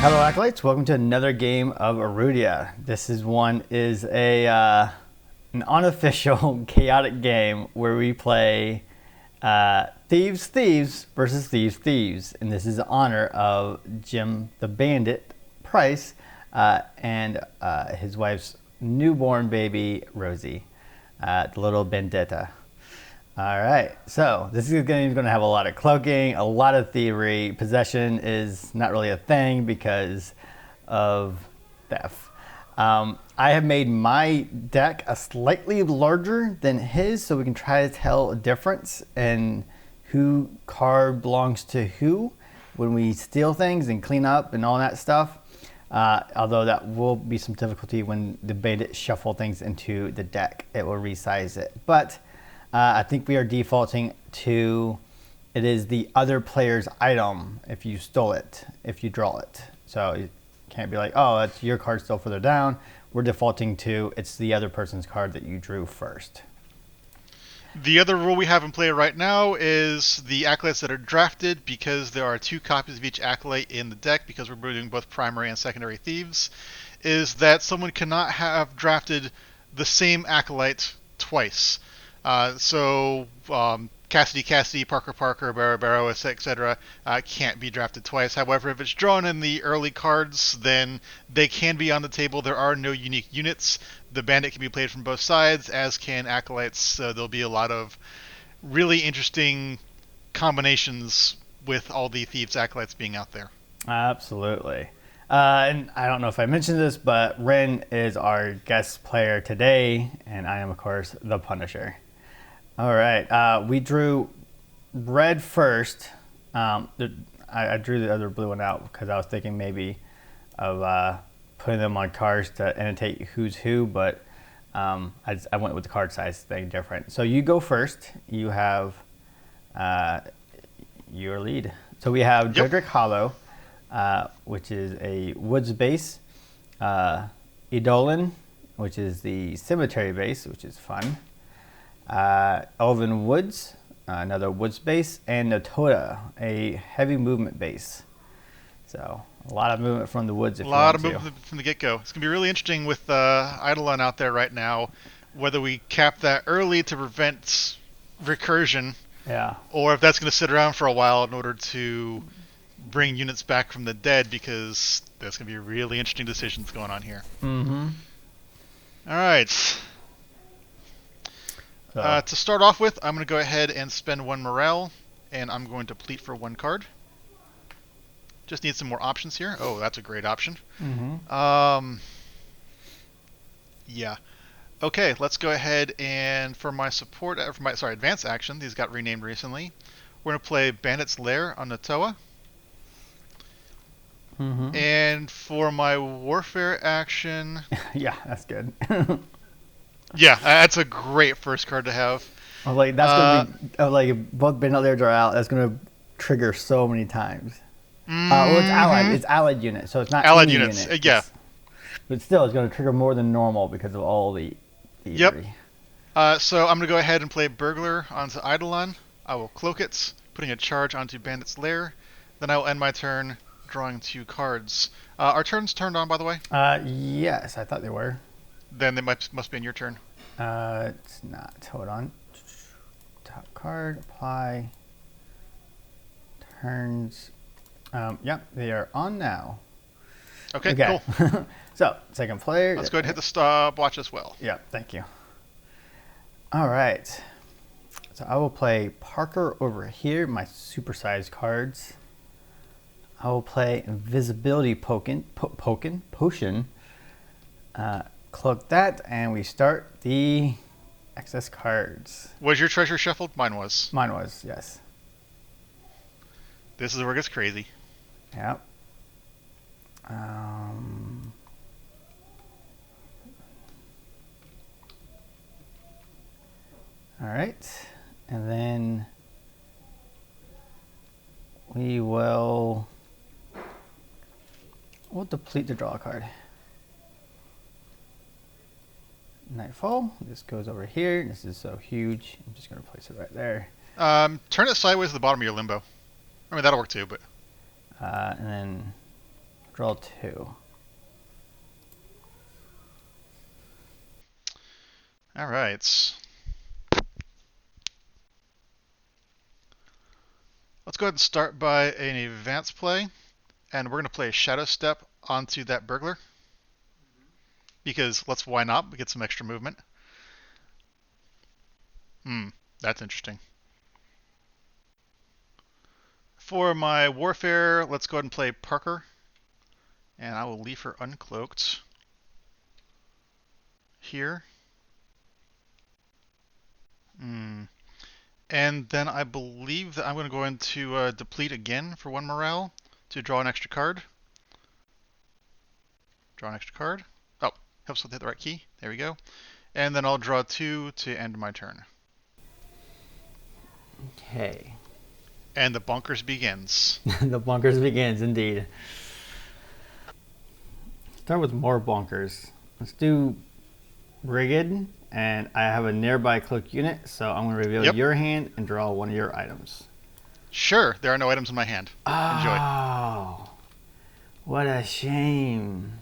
Hello Acolytes, welcome to another game of Arudia. This is an unofficial chaotic game where we play Thieves Thieves versus Thieves Thieves. And this is in honor of Jim the Bandit Price and his wife's newborn baby Rosie, the little Bandetta. All right, so this game is going to have a lot of cloaking, a lot of thievery. Possession is not really a thing because of theft. I have made my deck a slightly larger than his, so we can try to tell a difference in who card belongs to who when we steal things and clean up and all that stuff. Although that will be some difficulty when the Bandit shuffle things into the deck. It will resize it, but I think we are defaulting to it is the other player's item if you stole it, if you draw it. So you can't be like, oh, that's your card still further down. We're defaulting to it's the other person's card that you drew first. The other rule we have in play right now is the acolytes that are drafted, because there are 2 copies of each acolyte in the deck, because we're doing both primary and secondary thieves, is that someone cannot have drafted the same acolyte twice. Cassidy, Parker, Barrow, etc. Can't be drafted twice. However, if it's drawn in the early cards, then they can be on the table. There are no unique units. The Bandit can be played from both sides, as can acolytes. So there'll be a lot of really interesting combinations with all the Thieves acolytes being out there. Absolutely. And I don't know if I mentioned this, but Wyrenn is our guest player today, and I am, of course, the Punisher. All right, we drew red first. I drew the other blue one out because I was thinking maybe of putting them on cards to annotate who's who, but I went with the card size thing different. So you go first. You have your lead. So we have Dredrick Hollow, which is a woods base. Eidolon, which is the cemetery base, which is fun. Elven Woods, another woods base, and Natoda, a heavy movement base. So a lot of movement from the woods. A lot of movement from the get-go. It's going to be really interesting with Eidolon out there right now, whether we cap that early to prevent recursion, or if that's going to sit around for a while in order to bring units back from the dead, because there's going to be really interesting decisions going on here. Mm-hmm. All right. To start off with, I'm going to go ahead and spend 1 morale, and I'm going to pleat for 1 card. Just need some more options here. Oh, that's a great option. Mm-hmm. Yeah. Okay, let's go ahead and for my advance action, these got renamed recently. We're going to play Bandit's Lair on Natoa. Mm-hmm. And for my warfare action... Yeah, that's good. Yeah, that's a great first card to have. I was like, that's gonna be both Bandit Lair draw out. That's gonna trigger so many times. Well, it's allied. It's allied unit, so it's not allied units. Unit. Yeah, but still, it's gonna trigger more than normal because of all the thievery. Yep. So I'm gonna go ahead and play Burglar onto Eidolon. I will cloak it, putting a charge onto Bandit's Lair. Then I will end my turn drawing 2 cards. Are turns turned on, by the way? Yes, I thought they were. Then they must be in your turn. It's not. Hold on. Top card, apply. Turns. Yep, they are on now. Okay. Cool. So, second player. Let's go ahead and hit the stopwatch as well. Yeah, thank you. All right. So I will play Parker over here, my supersized cards. I will play Invisibility Potion. Cloak that, and we start the excess cards. Was your treasure shuffled? Mine was. Mine was, yes. This is where it gets crazy. Yep. All right, and then we'll deplete the draw card. Nightfall. This goes over here. This is so huge. I'm just going to place it right there. Turn it sideways at the bottom of your limbo. I mean, that'll work too, but... And then Draw 2. All right. Let's go ahead and start by an advance play, and we're going to play a Shadow Step onto that burglar. Because why not? We get some extra movement. That's interesting. For my Warfare, let's go ahead and play Parker. And I will leave her uncloaked here. And then I believe that I'm going to go into deplete again for 1 morale to draw an extra card. Draw an extra card. Oh, helps with hit the right key. There we go. And then I'll draw 2 to end my turn. Okay. And the bonkers begins. The bonkers begins, indeed. Start with more bonkers. Let's do Rigged, and I have a nearby cloak unit, so I'm going to reveal your hand and draw one of your items. Sure, there are no items in my hand. Enjoy. Oh, what a shame.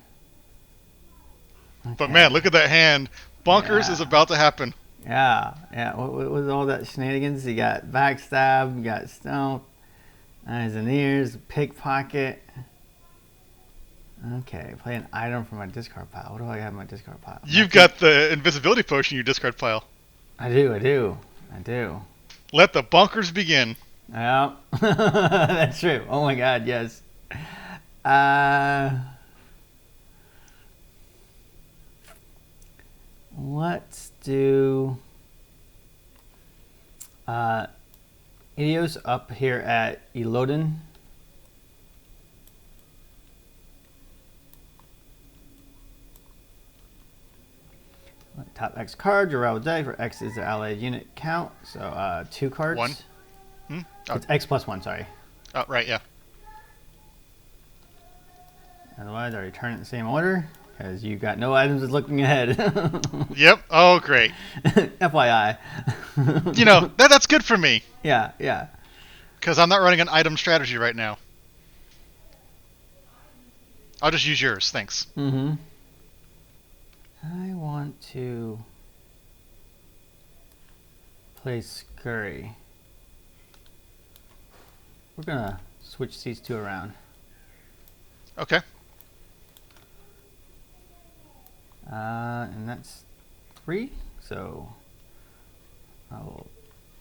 Okay. But man, look at that hand. Bonkers is about to happen. Yeah. What was all that shenanigans? You got backstab, you got stomp, eyes and ears, pickpocket. Okay, play an item from my discard pile. What do I have in my discard pile? You've got the invisibility potion in your discard pile. I do. Let the bonkers begin. Yeah, that's true. Oh my god, yes. Let's do Idios up here at Eloden. Top X card, your rival deck, where X is the allied unit count. So 2 cards. 1. Oh. It's X plus 1, sorry. Oh, right, yeah. Otherwise, I return it in the same order, because you got no items looking ahead. Yep. Oh, great. FYI. That's good for me. Yeah. Because I'm not running an item strategy right now. I'll just use yours, thanks. I want to play Scurry. We're gonna switch these 2 around. Okay. And that's 3. So I will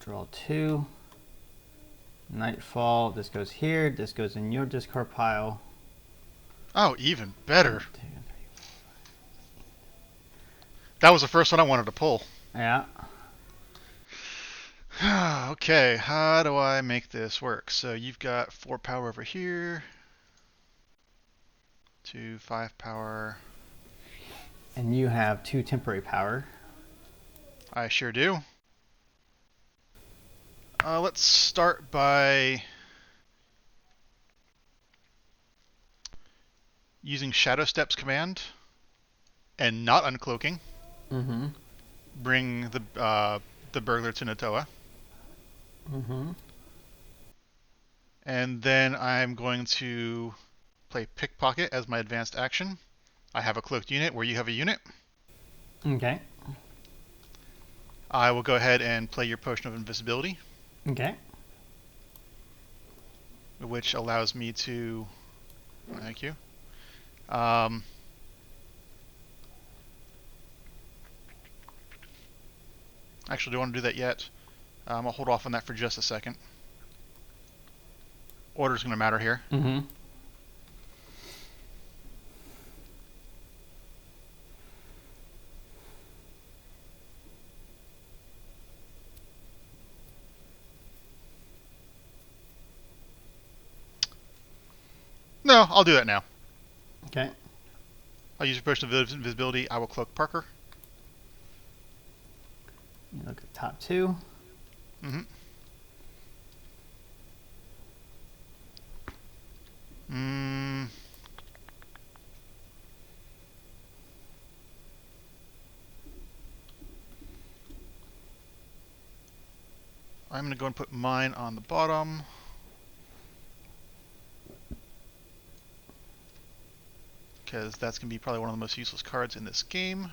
draw 2. Nightfall. This goes here. This goes in your discard pile. Oh, even better. That was the first one I wanted to pull. Yeah. Okay, how do I make this work? So you've got 4 power over here. 2, 5 power. And you have 2 temporary power. I sure do. Let's start by using Shadow Step's command and not uncloaking. Bring the burglar to Natoa. And then I'm going to play Pickpocket as my advanced action. I have a cloaked unit where you have a unit. Okay. I will go ahead and play your Potion of Invisibility. Okay. Which allows me to... Thank you. Actually, do I want to do that yet? I'll hold off on that for just a second. Order's going to matter here. No, I'll do that now. Okay. I'll use your Potion of Invisibility. I will cloak Parker. You look at the top 2. I'm going to go and put mine on the bottom. because that's going to be probably one of the most useless cards in this game.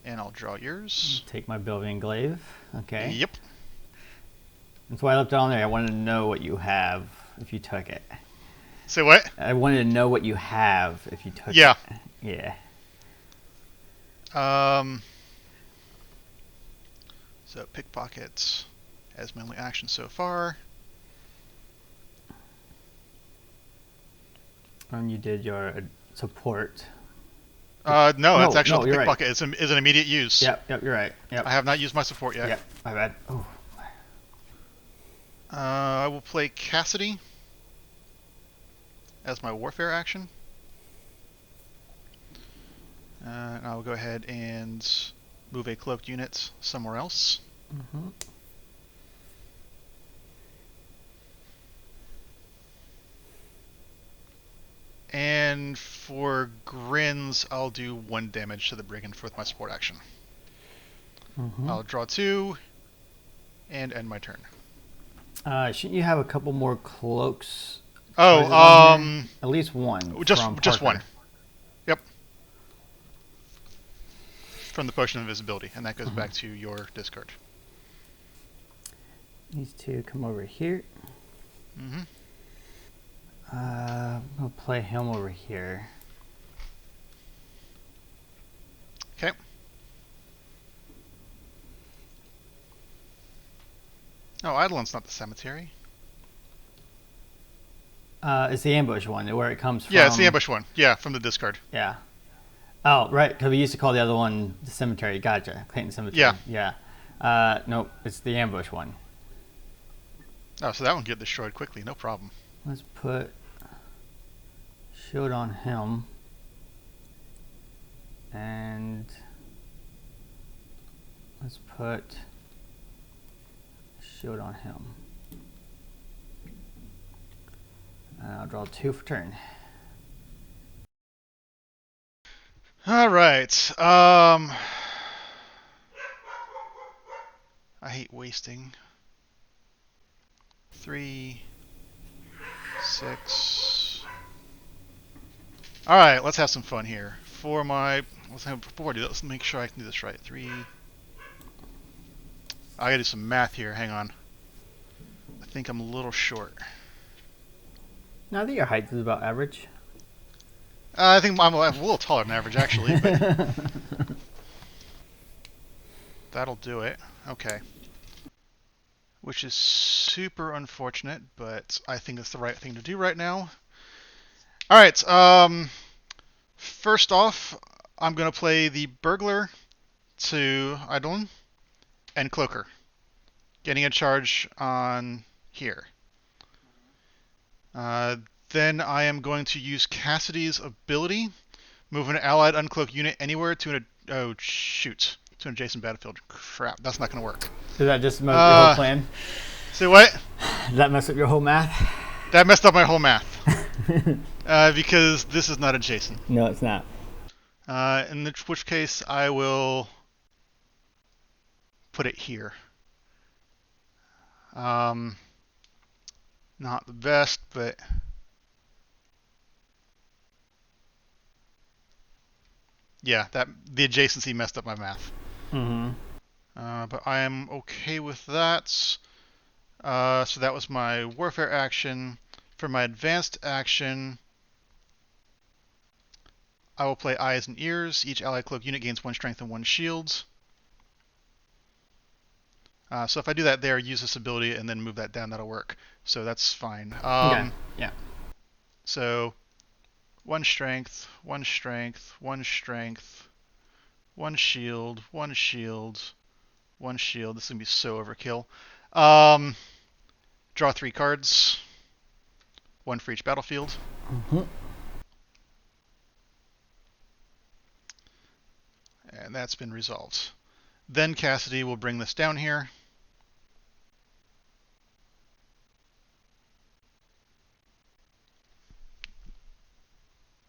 And I'll draw yours. Take my Bilvian Glaive. Okay. Yep. That's why I left it on there. I wanted to know what you have if you took it. Say what? I wanted to know what you have if you took it. Yeah. Yeah. So pickpocket as my only action so far. And you did your support. No, that's No, actually you're pickpocket. right. Is an immediate use. Yep, you're right. Yep. I have not used my support yet. Yep, my bad. Oh. I will play Cassidy as my warfare action. And I'll go ahead and move a cloaked unit somewhere else. Mm-hmm. And for grins, I'll do 1 damage to the brigand with my support action. Mm-hmm. I'll draw 2 and end my turn. Shouldn't you have a couple more cloaks? Oh, at least one. Just one. Yep. From the potion of invisibility, and that goes back to your discard. These two come over here. Mm-hmm. I'm gonna play him over here. Okay. Oh, Eidolon's not the cemetery. It's the ambush one, where it comes from. Yeah, it's the ambush one. Yeah, from the discard. Yeah. Oh, right, because we used to call the other one the cemetery. Gotcha. Clayton Cemetery. Yeah. Yeah. Nope, it's the ambush one. Oh, so that one get destroyed quickly, no problem. Let's put shield on him. And let's put shield on him. And I'll draw 2 for turn. All right. I hate wasting. 3, 6. All right, let's have some fun here. Let's make sure I can do this right. 3. I gotta do some math here. Hang on. I think I'm a little short. No, I think your height is about average. I think I'm a little taller than average, actually. But that'll do it. Okay. Which is super unfortunate, but I think it's the right thing to do right now. All right. First off, I'm going to play the Burglar to Eidolon and Cloaker, getting a charge on here. Then I am going to use Cassidy's ability, move an allied uncloaked unit anywhere to an adjacent battlefield. Crap, that's not going to work. Did that just mess up your whole plan? Say what? Did that mess up your whole math? That messed up my whole math. Because this is not adjacent. No, it's not. In which case, I will put it here. Not the best, but yeah, the adjacency messed up my math. Mm-hmm. But I am okay with that. So that was my warfare action. For my advanced action, I will play Eyes and Ears. Each allied cloak unit gains 1 strength and 1 shield. So if I do that there, use this ability, and then move that down, that'll work. So that's fine. Okay. Yeah. So 1 strength, 1 strength, 1 strength, 1 shield, 1 shield, 1 shield. This is going to be so overkill. Draw 3 cards. 1 for each battlefield. Mm-hmm. And that's been resolved. Then Cassidy will bring this down here.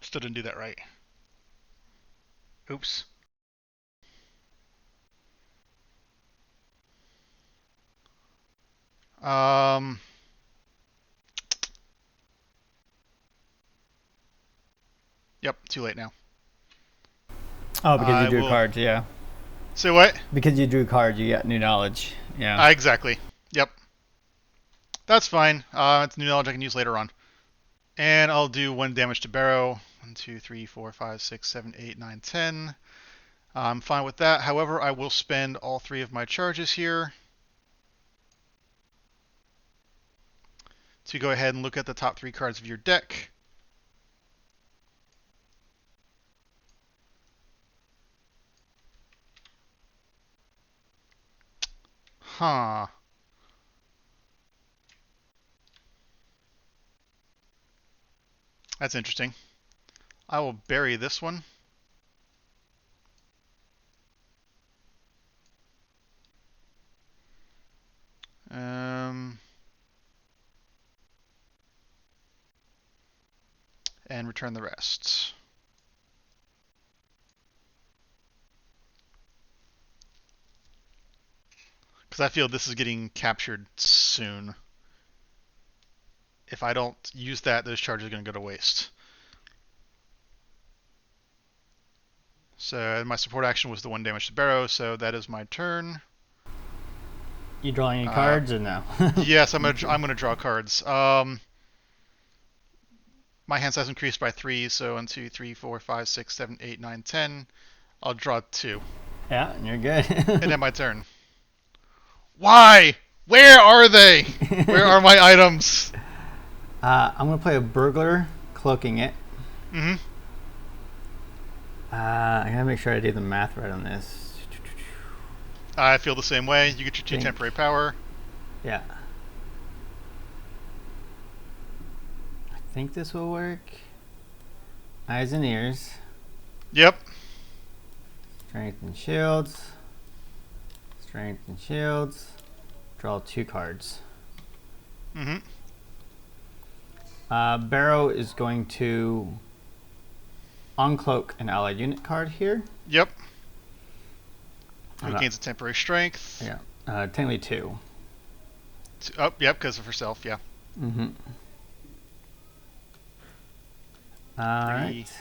Still didn't do that right. Oops. too late now. Oh, because you I drew will. cards, yeah. Say what? Because you drew cards, you got new knowledge. Yeah. Exactly. Yep. That's fine. It's new knowledge I can use later on. And I'll do 1 damage to Barrow. 1, 2, 3, 4, 5, 6, 7, 8, 9, 10. I'm fine with that. However, I will spend all 3 of my charges here to go ahead and look at the top 3 cards of your deck. Huh. That's interesting. I will bury this one. And return the rest. Because I feel this is getting captured soon. If I don't use that, those charges are going to go to waste. So my support action was the 1 damage to Barrow, so that is my turn. You drawing any cards or no? Yes, I'm gonna draw cards. My hand size increased by 3, so 1, 2, 3, 4, 5, 6, 7, 8, 9, 10. I'll draw 2. Yeah, you're good. And then my turn. Why? Where are they? Where are my items? I'm gonna play a burglar, cloaking it. Mm-hmm. I gotta make sure I do the math right on this. I feel the same way. You get your 2 temporary power. Yeah. I think this will work. Eyes and ears. Yep. Strength and shields. Strength and shields. Draw 2 cards. Mm-hmm. Barrow is going to uncloak an allied unit card here. Yep. Who gains a temporary strength. Yeah. Technically 2. Oh, yep, because of herself, yeah. Mm-hmm. Alright.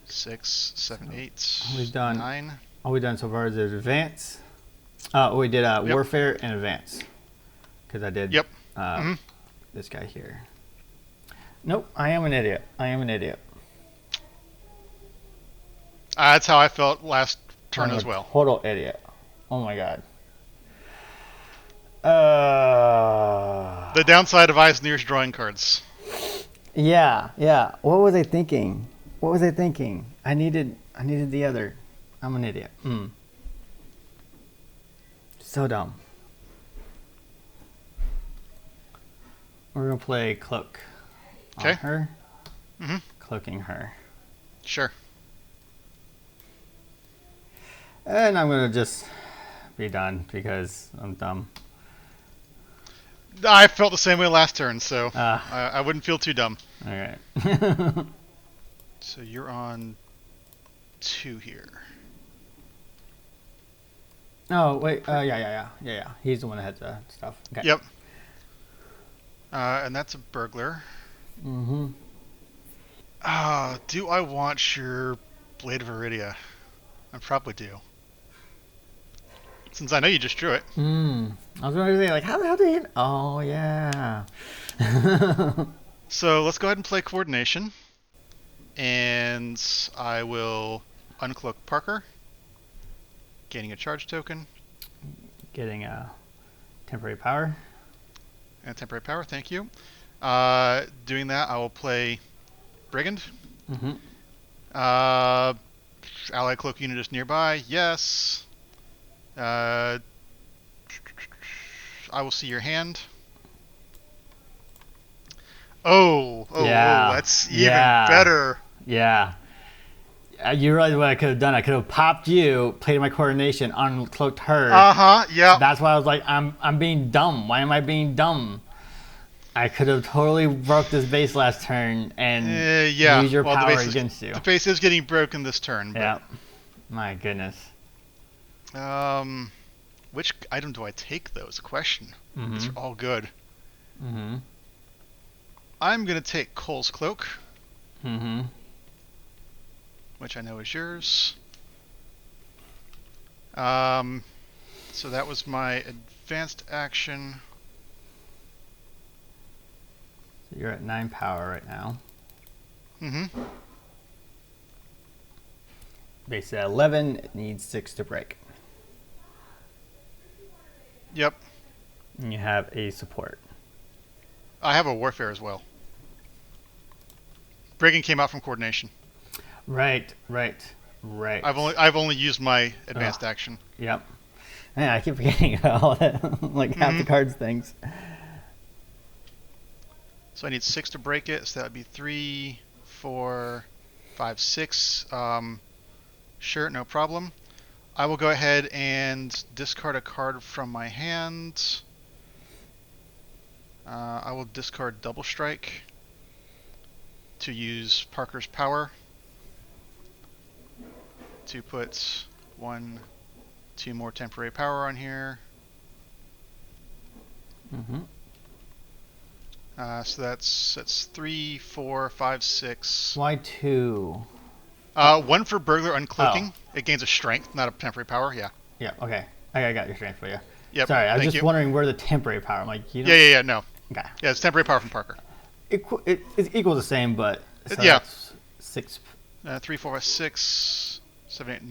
6, 7, 8, We've done 9. All we've done so far is advance. We did warfare and advance. Because I did this guy here. Nope, I am an idiot. That's how I felt last turn as well. Total idiot. Oh my god. The downside of eyes and ears drawing cards. Yeah. What was I thinking? I needed the other. I'm an idiot. So dumb. We're gonna play cloak. Okay. On her. Mm-hmm. Cloaking her. Sure. And I'm gonna just be done because I'm dumb. I felt the same way last turn, so I wouldn't feel too dumb. All right. So you're on 2 here. Oh wait. Yeah. He's the one that had the stuff. Okay. Yep. And that's a burglar. Mm-hmm. Do I want your Blade of Iridia? I probably do. Since I know you just drew it. I was going to say, like, how the hell did he hit? Oh, yeah. So let's go ahead and play Coordination. And I will uncloak Parker. Gaining a charge token. Getting a temporary power. And a temporary power, thank you. Doing that, I will play Brigand. Mm-hmm. Allied cloak unit is nearby. Yes. I will see your hand. Oh, that's even better. Yeah. You realize what I could have done? I could have popped you, played my coordination, uncloaked her. Yeah. That's why I was like, I'm being dumb. Why am I being dumb? I could have totally broke this base last turn and use your power against you. The base is getting broken this turn. But, yeah. My goodness. Which item do I take, though, is a question. Mm-hmm. These are all good. Mm-hmm. I'm going to take Cole's Cloak. Mm-hmm. which I know is yours. So that was my advanced action. So you're at 9 power right now. Mm-hmm. Base at 11, it needs 6 to break. Yep. And you have a support. I have a warfare as well. Breaking came out from coordination. Right. I've only used my advanced action. Yep. Man, I keep forgetting about all that. Like half the cards things. So I need 6 to break it. So that would be 3, 4, 5, 6. Sure, no problem. I will go ahead and discard a card from my hand. I will discard Double Strike to use Parker's Power to put 1, 2 more temporary power on here. So that's 3, 4, 5, 6. Why 2? 1 for Burglar Uncloaking. Oh. It gains a strength, not a temporary power. Yeah. Yeah, okay. I got your strength for you. Yep. Sorry, I was thank just you. wondering where the temporary power. I'm like, you know. Yeah. No. Okay. Yeah, it's temporary power from Parker. It equals the same, but so Yeah. that's 6. 3, 4, 5, 6, 7, 8,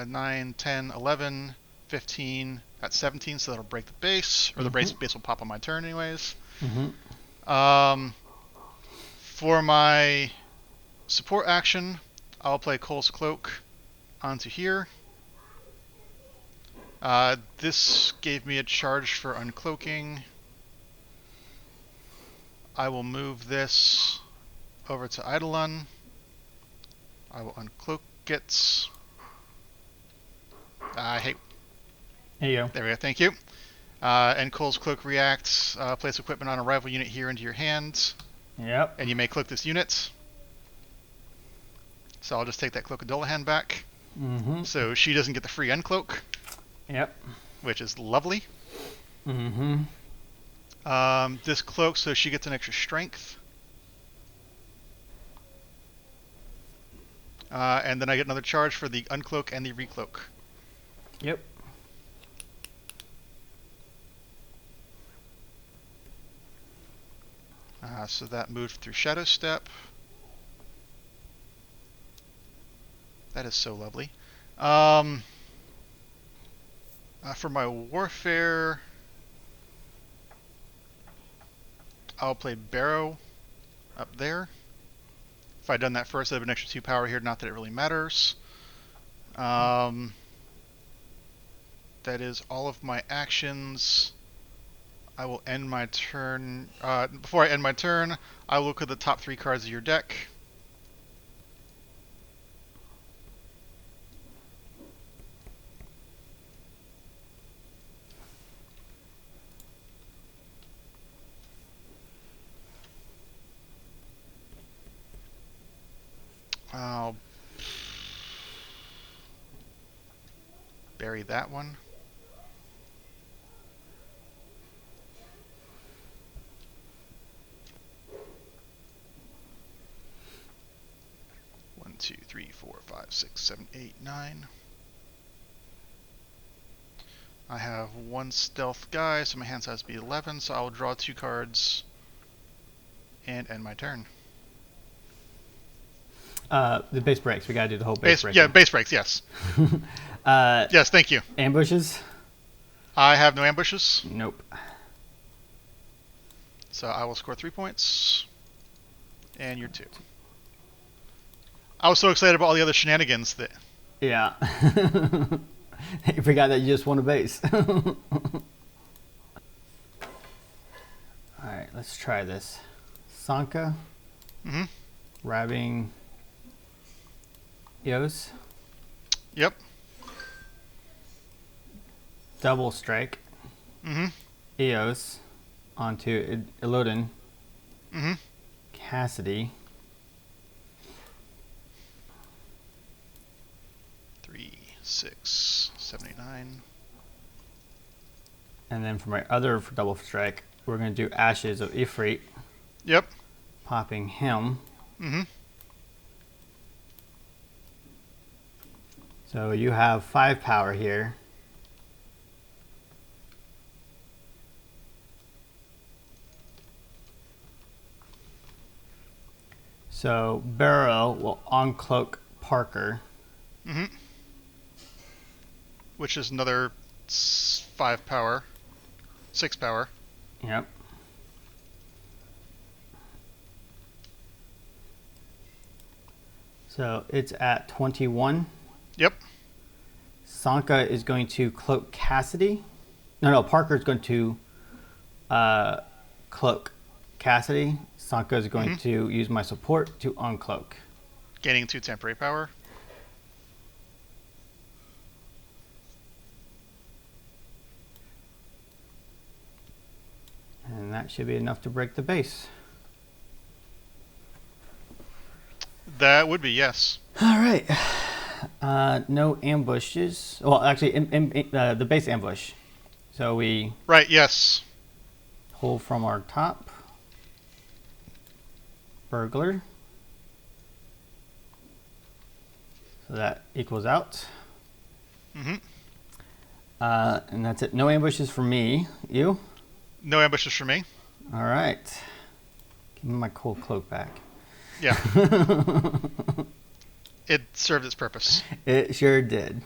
9, 10, 11, 15. That's 17, so that'll break the base, or the base will pop on my turn anyways. For my support action, I'll play Cole's Cloak onto here. This gave me a charge for uncloaking. I will move this over to Eidolon. I will uncloak it. There you go. There we go, thank you. And Cole's Cloak reacts. Place equipment on a rival unit here into your hand. Yep. And you may cloak this unit. So I'll just take that Cloak of Dullahan back. So she doesn't get the free uncloak. Yep. Which is lovely. This cloak, so she gets an extra strength. And then I get another charge for the uncloak and the recloak. Yep. So that moved through Shadow Step. That is so lovely. For my warfare, I'll play Barrow up there. If I'd done that first, I'd have an extra 2 power here. Not that it really matters. That is all of my actions. I will end my turn. Before I end my turn, I will look at the top 3 cards of your deck. I'll bury that one. One, 2, 3, 4, 5, 6, 7, 8, 9. I have 1 stealth guy, so my hand size will be 11, so I will draw 2 cards and end my turn. The base breaks. We gotta do the whole base break. Yeah, base breaks, yes. Yes, thank you. Ambushes? I have no ambushes. Nope. So I will score 3 points. And you're 2. I was so excited about all the other shenanigans that... Yeah. You forgot that you just won a base. Alright, let's try this. Sanka. Grabbing Eos. Yep. Double strike. Eos onto Ilodin. Cassidy. 3, 6, 79. And then for my other double strike, we're going to do Ashes of Ifrit. Yep. Popping him. So you have 5 power here. So Barrow will uncloak Parker. Mm-hmm. Which is another 5 power. 6 power. Yep. So it's at 21. Yep. Sanka is going to cloak Cassidy. No, Parker is going to cloak Cassidy. Sanka is going to use my support to uncloak. Gaining 2 temporary power. And that should be enough to break the base. That would be, yes. All right. No ambushes. Well, actually, the base ambush. So we Right, yes. pull from our top. Burglar. So that equals out. Mm-hmm. And that's it. No ambushes for me. You? No ambushes for me. All right. Give me my cold cloak back. Yeah. It served its purpose. It sure did.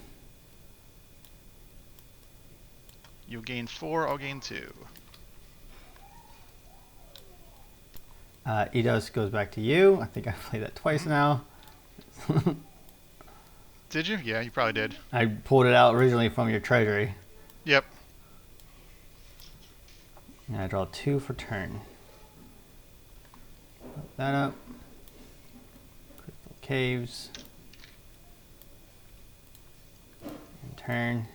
You gain 4, I'll gain 2. Eidos goes back to you. I think I've played that twice now. Did you? Yeah, you probably did. I pulled it out originally from your treasury. Yep. And I draw 2 for turn. Put that up. Crystal Caves. And turn.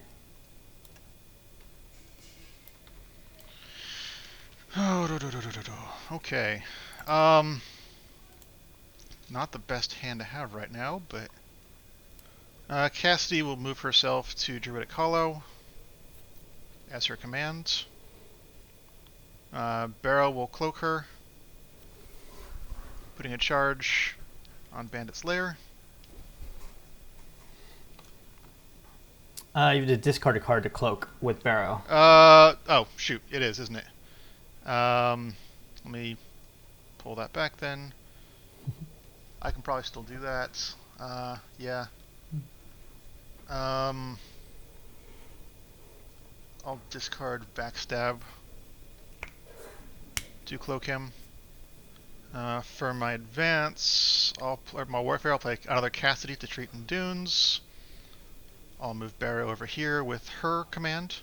Okay. Not the best hand to have right now, but Cassidy will move herself to Druidic Hollow as her command. Barrow will cloak her, putting a charge on Bandit's lair. You have to discard a card to cloak with Barrow. Oh, shoot. It is, isn't it? Let me pull that back then. I can probably still do that. Yeah. I'll discard Backstab to cloak him. For my advance, my warfare, I'll play another Cassidy to treat in Dunes. I'll move Barrow over here with her command.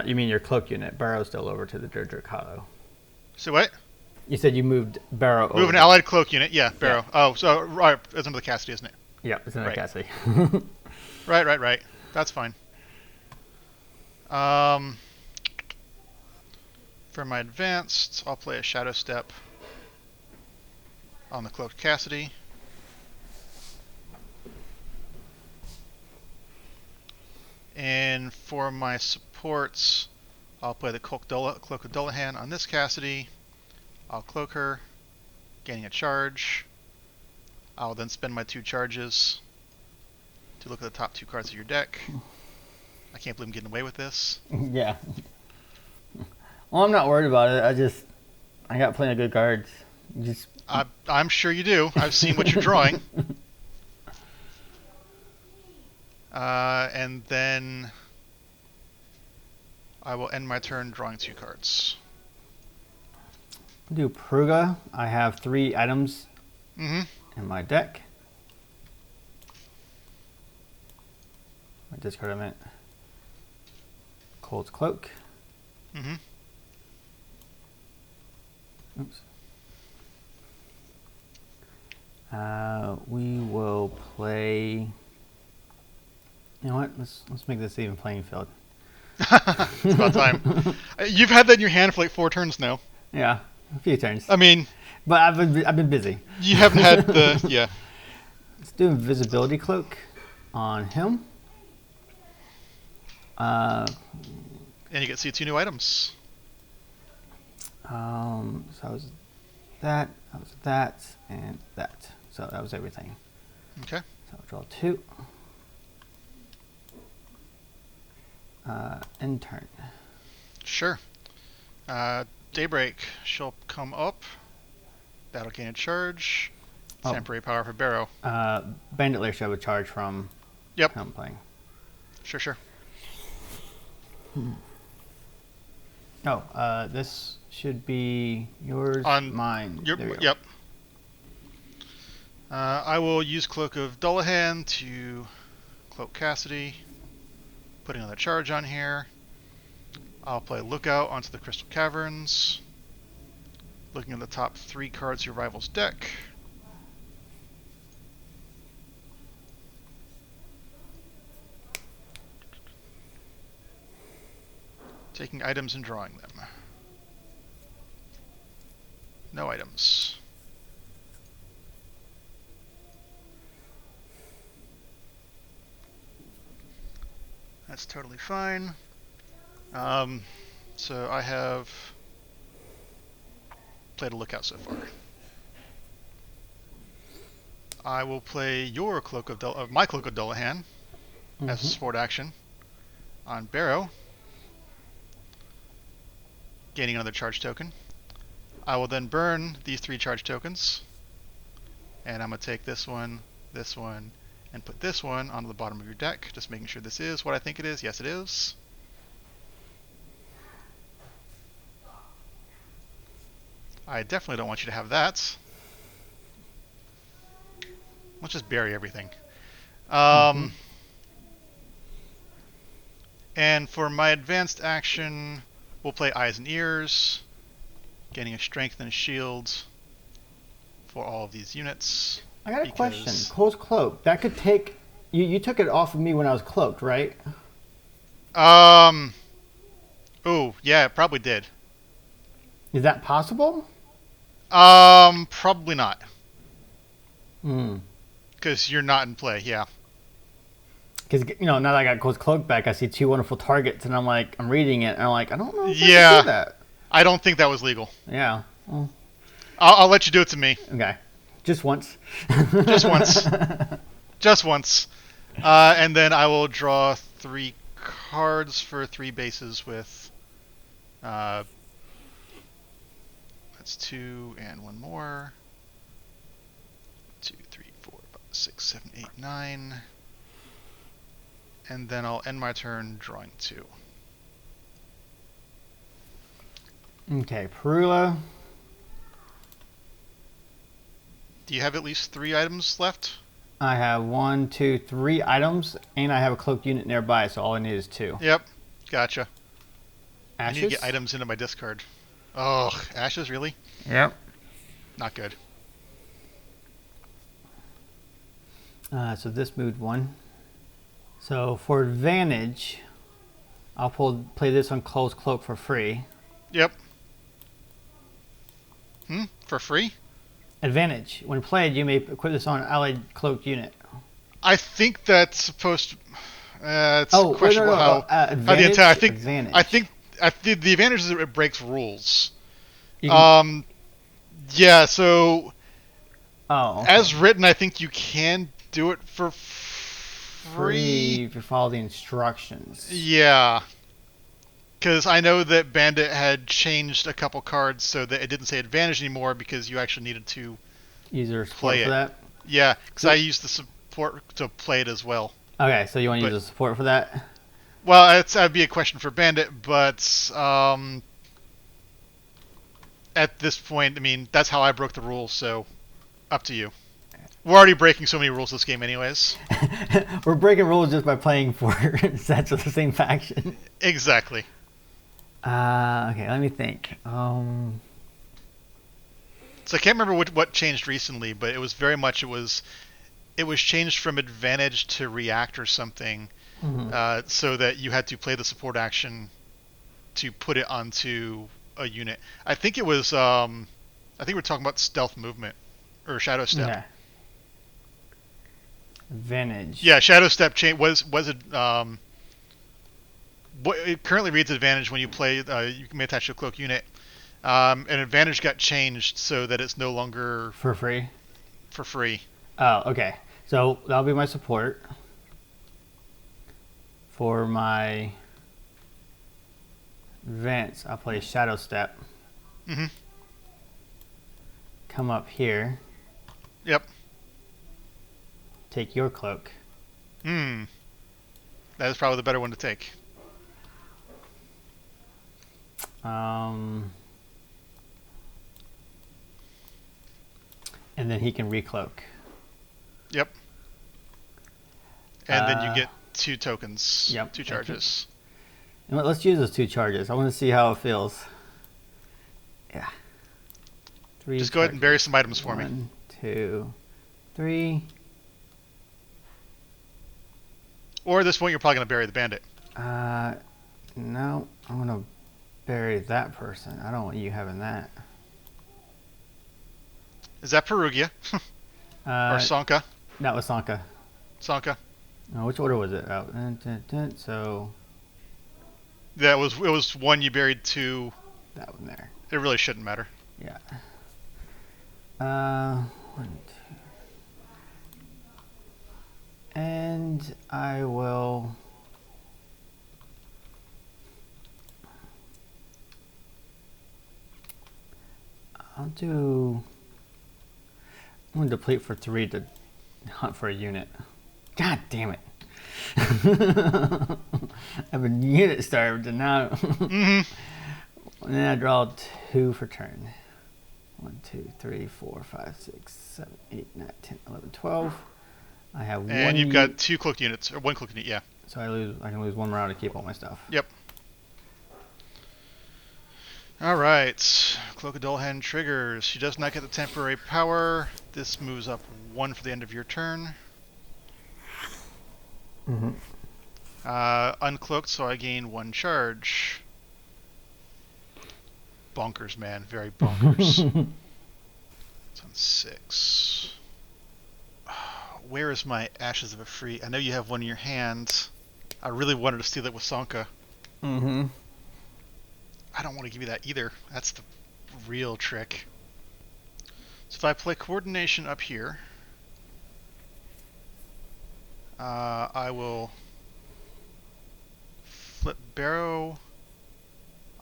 You mean your cloak unit. Barrow's still over to the Druidic Hollow. So what? You said you moved Barrow over. Move an allied cloak unit. Yeah, Barrow. Yeah. Oh, so right, it's under the Cassidy, isn't it? Yeah, it's another Right. Cassidy. Right. That's fine. For my advanced, I'll play a Shadow Step on the cloaked Cassidy. And for my supports, I'll play the Cloak of Dullahan on this Cassidy. I'll cloak her, gaining a charge. I'll then spend my 2 charges to look at the top 2 cards of your deck. I can't believe I'm getting away with this. Yeah. Well, I'm not worried about it. I got plenty of good cards. I'm sure you do. I've seen what you're drawing. And then I will end my turn drawing 2 cards. Do Pruga. I have 3 items Mm-hmm. in my deck. I discard them. Cold's Cloak. Mm-hmm. Oops. We will play. You know what? Let's make this even playing field. It's about time. You've had that in your hand for like 4 turns now. Yeah, a few turns. I mean, But I've been busy. you haven't had the yeah. Let's do Invisibility Cloak on him. And you get to see 2 new items. So that was that, and that. So that was everything. Okay. So I'll draw 2. Intern. Sure. Daybreak. She'll come up. That'll gain a charge. Oh. Temporary power for Barrow. Bandit layer should have a charge from. Yep. I'm playing. Sure. Oh, this should be yours, mine. Yep. I will use Cloak of Dullahan to cloak Cassidy, putting another charge on here. I'll play Lookout onto the Crystal Caverns, looking at the top 3 cards of your rival's deck. Taking items and drawing them. No items. That's totally fine. So I have played a Lookout so far. I will play your my Cloak of Dullahan as a support action on Barrow, gaining another charge token. I will then burn these 3 charge tokens, and I'm going to take this one, and put this one onto the bottom of your deck, just making sure this is what I think it is. Yes, it is. I definitely don't want you to have that. Let's just bury everything. And for my advanced action, we'll play Eyes and Ears, gaining a strength and a shield for all of these units. I got a question. Closed cloak. That could take... You took it off of me when I was cloaked, right? Oh, yeah, it probably did. Is that possible? Probably not. Because you're not in play, yeah. Because, now that I got closed cloak back, I see 2 wonderful targets, and I'm reading it, and I'm like, I don't know if I can do that. I don't think that was legal. Yeah. Well, I'll let you do it to me. Okay. Just once. Just once. Just once. And then I will draw 3 cards for 3 bases with... that's 2 and 1 more. 2, 3, 4, 5, 6, 7, 8, 9. And then I'll end my turn drawing 2. Okay, Perula. Do you have at least 3 items left? I have 1, 2, 3 items, and I have a cloaked unit nearby, so all I need is 2. Yep, gotcha. Ashes? I need to get items into my discard. Oh, ashes, really? Yep. Not good. So this moved 1. So for advantage, I'll play this on closed cloak for free. Yep. For free? Advantage. When played, you may equip this on an allied cloaked unit. I think that's supposed to... it's no. questionable how the entire... Advantage. I think the advantage is that it breaks rules. Can, yeah, so... Oh, okay. As written, I think you can do it for free if you follow the instructions. Yeah. Because I know that Bandit had changed a couple cards so that it didn't say advantage anymore because you actually needed to use your support for that? Yeah, because I used the support to play it as well. Okay, so you want to use the support for that? Well, that'd be a question for Bandit, but at this point, I mean, that's how I broke the rules, so up to you. We're already breaking so many rules this game anyways. We're breaking rules just by playing 4 sets of the same faction. Exactly. Okay, let me think. So I can't remember what changed recently, but it was very much it was changed from advantage to react or something, so that you had to play the support action to put it onto a unit. I think it was I think we're talking about stealth movement or shadow step. Okay. Advantage. Yeah, shadow step was it what it currently reads advantage when you play you may attach to a cloak unit. And advantage got changed so that it's no longer for free. For free. Oh, okay. So that'll be my support for my advance, I'll play Shadow Step. Mm-hmm. Come up here. Yep. Take your cloak. Hmm. That is probably the better one to take. And then he can recloak. Yep. And then you get 2 tokens. Yep. 2 charges. And let's use those 2 charges. I want to see how it feels. Yeah. 3. Just go ahead and bury some items for me. 1, 2, 3. Or at this point, you're probably going to bury the bandit. No. I'm going to bury that person. I don't want you having that. Is that Perugia? Or Sanka? That was Sanka. Sanka. Which order was it? So It was 1 you buried, 2. that one there. It really shouldn't matter. Yeah. 1, 2. And I will. I'm going to deplete for 3 to hunt for a unit. God damn it. I've been unit starved and now. And then I draw 2 for turn. 1, 2, 3, 4, 5, 6, 7, 8, 9, 10, 11, 12. I have 1. And you've got 2 cloaked units, or 1 cloaked unit, yeah. So I can lose 1 morale to keep all my stuff. Yep. Alright. Cloak of Dullhand triggers. She does not get the temporary power. This moves up 1 for the end of your turn. Uncloaked, so I gain 1 charge. Bonkers, man. Very bonkers. It's on 6. Where is my Ashes of a Free? I know you have 1 in your hand. I really wanted to steal it with Sanka. I don't want to give you that either. That's the real trick. So if I play Coordination up here, I will flip Barrow.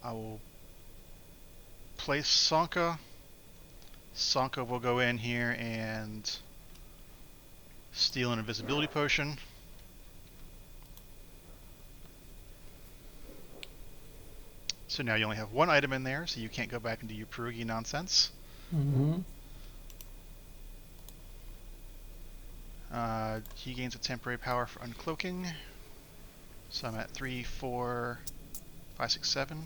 I will place Sanka. Sanka will go in here and steal an invisibility potion. So now you only have 1 item in there, so you can't go back and do your Perugi nonsense. He gains a temporary power for uncloaking. So I'm at 3, 4, 5, 6, 7.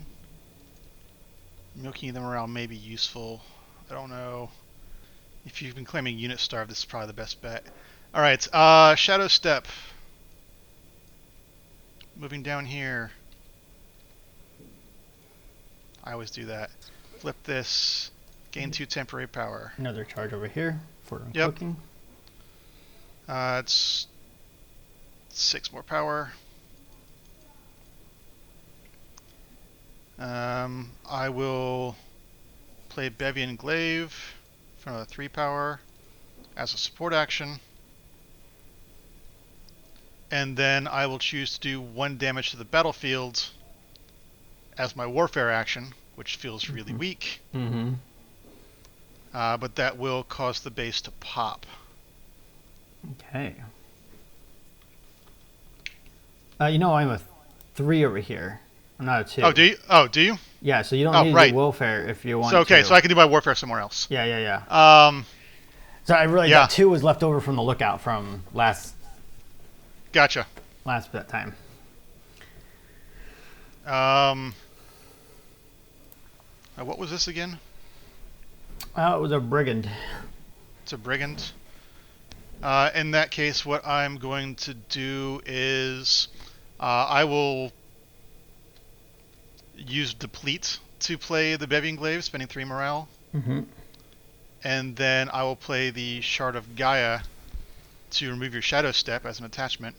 Milking them around may be useful. I don't know. If you've been claiming unit starve, this is probably the best bet. Alright, Shadow Step. Moving down here. I always do that. Flip this. Gain 2 temporary power. Another charge over here for uncloaking. It's 6 more power. I will play Bevian Glaive for another 3 power as a support action. And then I will choose to do 1 damage to the battlefield as my warfare action, which feels really weak. But that will cause the base to pop. Okay. You know I'm a 3 over here. I'm not a 2. Oh, do you? Oh, do you? Yeah, so you don't need to do warfare if you want so, okay, to. so I can do my warfare somewhere else. Yeah. So I really got 2 was left over from the lookout from last Gotcha. Last bit time. What was this again? It was a brigand. It's a brigand. In that case, what I'm going to do is I will use Deplete to play the Bevian Glaive, spending 3 morale. And then I will play the Shard of Gaia to remove your Shadow Step as an attachment.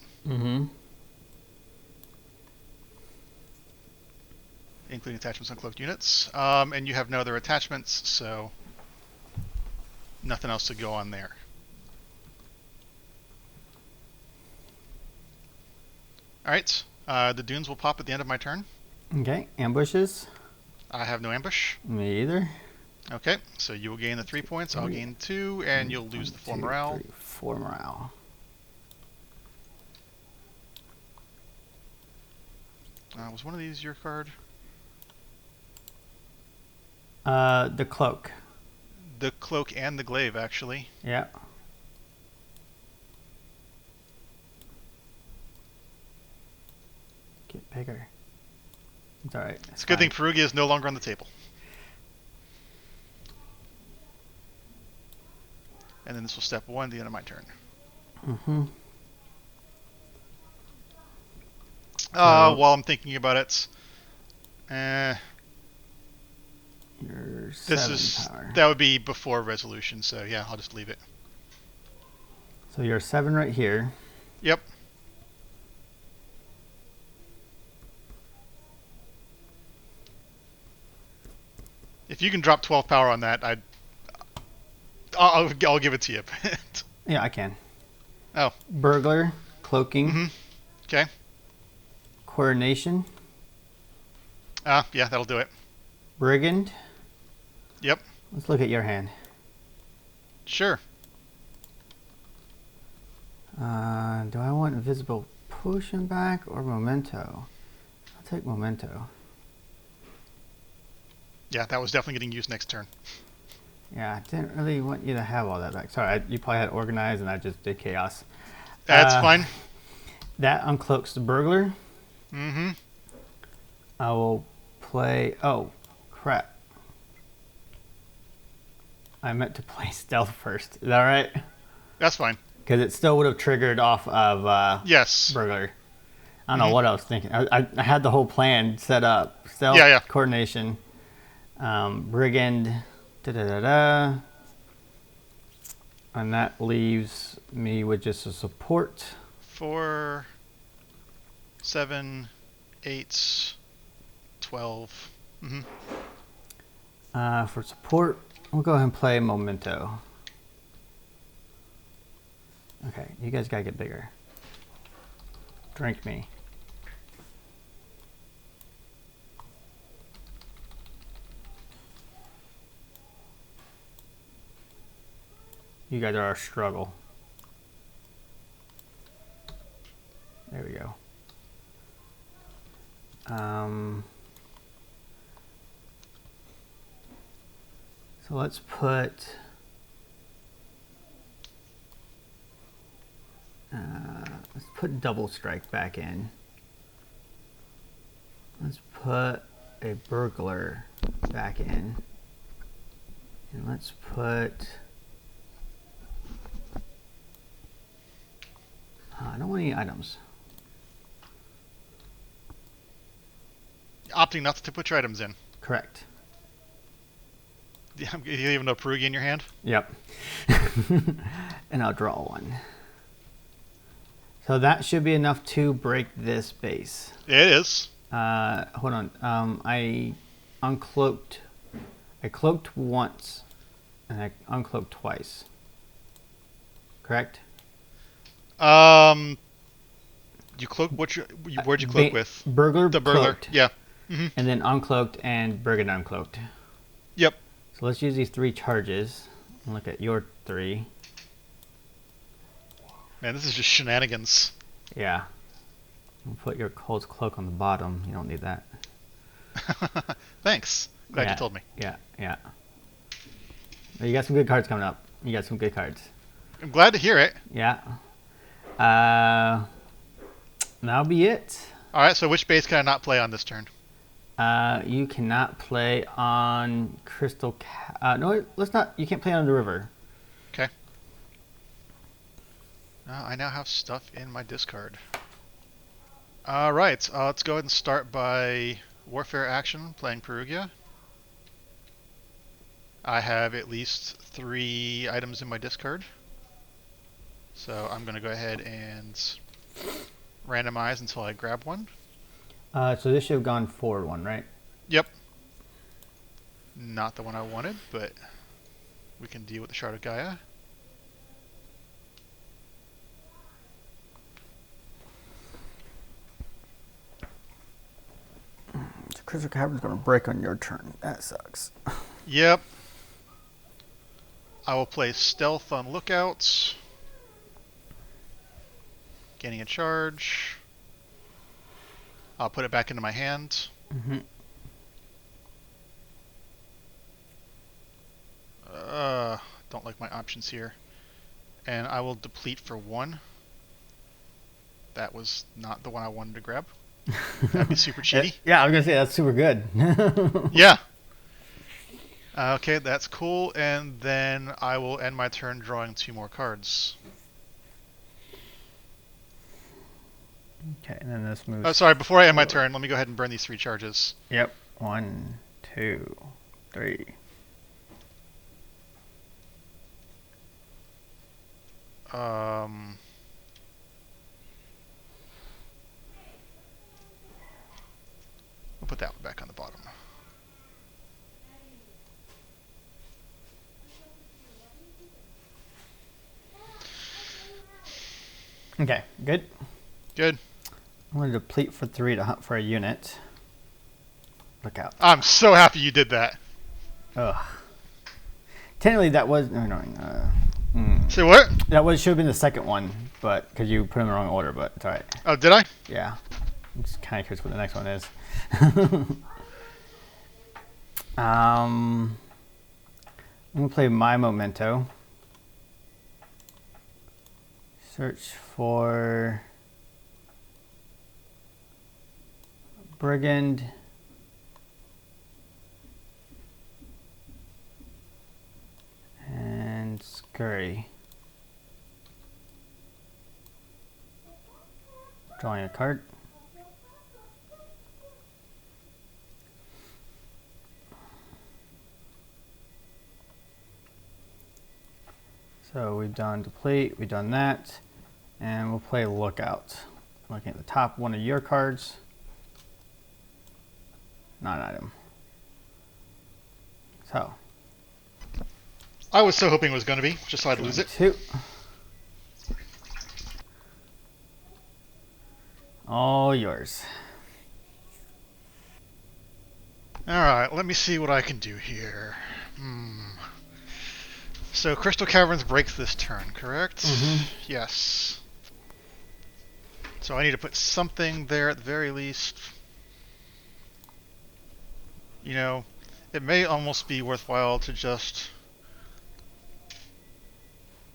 Including attachments on cloaked units. And you have no other attachments, so nothing else to go on there. Alright, the dunes will pop at the end of my turn. Okay, ambushes. I have no ambush. Me either. Okay, so you will gain the 3 points, I'll gain 2, and you'll lose the 4 morale. 4 morale. Was one of these your card? The cloak. The cloak and the glaive, actually. Yeah. Get bigger. It's alright. It's a good thing Perugia is no longer on the table. And then this will step 1 at the end of my turn. Mm-hmm. While I'm thinking about it, Your this 7 is power. that would be before resolution, so yeah, I'll just leave it. So you're 7 right here. Yep. If you can drop 12 power on that, I'll give it to you. Yeah, I can. Oh. Burglar, cloaking. Mm-hmm. Okay. Coordination. Yeah, that'll do it. Brigand. Yep. Let's look at your hand. Sure. Do I want invisible potion back or memento? I'll take memento. Yeah, that was definitely getting used next turn. Yeah, I didn't really want you to have all that back. Sorry, you probably had organized and I just did chaos. That's fine. That uncloaks the burglar. Mm-hmm. I will play... Oh, crap. I meant to play stealth first. Is that right? That's fine. Because it still would have triggered off of yes. burglar. I don't know what I was thinking. I had the whole plan set up. Stealth, yeah. coordination, brigand, da-da-da-da. And that leaves me with just a support. 4, 7, 8, 12. Mm-hmm. For support, we'll go ahead and play memento. Okay, you guys gotta get bigger. Drink me. You guys are a struggle. There we go. So let's put double strike back in. Let's put a burglar back in. And let's put... I don't want any items. Opting not to put your items in. Correct. Yeah, you even know Perugia in your hand? Yep. And I'll draw one. So that should be enough to break this base. It is. Hold on. I uncloaked. I cloaked once, and I uncloaked twice. Correct? You cloak. Where'd you cloak with? Burglar. The burglar. Cloaked, Yeah. Mm-hmm. and then uncloaked and brigand uncloaked. Yep. So let's use these 3 charges and look at your 3. Man, this is just shenanigans. Yeah. We'll put your cold cloak on the bottom. You don't need that. Thanks. Glad you told me. Yeah. You got some good cards coming up. You got some good cards. I'm glad to hear it. Yeah. That'll be it. All right. So which base can I not play on this turn? You cannot play on Crystal... no, let's not... You can't play on the river. Okay. I now have stuff in my discard. All right. Let's go ahead and start by Warfare Action, playing Perugia. I have at least 3 items in my discard. So I'm going to go ahead and randomize until I grab one. So this should have gone forward one, right? Yep. Not the one I wanted, but we can deal with the Shard of Gaia. Crystal Cavern's gonna break on your turn. That sucks. Yep. I will play Stealth on Lookouts. Gaining a charge. I'll put it back into my hand. Mm-hmm. Don't like my options here. And I will deplete for 1. That was not the one I wanted to grab. That'd be super cheaty. Yeah, I was gonna say that's super good. Yeah. Okay, that's cool. And then I will end my turn drawing 2 more cards. Okay, and then this moves. Oh, sorry. Before I end my turn, let me go ahead and burn these 3 charges. Yep. 1, 2, 3. I'll put that one back on the bottom. Okay, good. Good. I'm going to deplete for 3 to hunt for a unit. Look out. I'm so happy you did that. Ugh. Technically, that was... No. Say what? That was should have been the second one, but because you put them in the wrong order, but it's alright. Oh, did I? Yeah. I'm just kind of curious what the next one is. I'm going to play my Memento. Search for Brigand. And Scurry. Drawing a card. So we've done deplete, we've done that, and we'll play Lookout. Looking at the top one of your cards. Not an item. So. I was so hoping it was going to be, just so I'd lose it. 2. All yours. Alright, let me see what I can do here. So Crystal Caverns breaks this turn, correct? Mm-hmm. Yes. So I need to put something there at the very least. You know, it may almost be worthwhile to just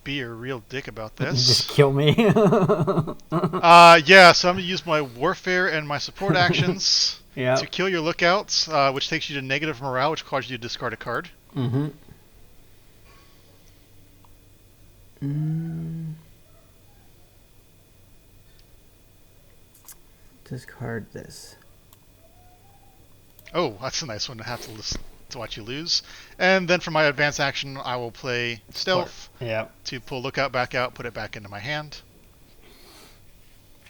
be a real dick about this. Just kill me. Yeah, so I'm going to use my Warfare and my support actions to kill your Lookouts, which takes you to negative morale, which causes you to discard a card. Mm-hmm. Discard this. Oh, that's a nice one to have to listen to watch you lose. And then for my advance action, I will play Stealth to pull Lookout back out, put it back into my hand.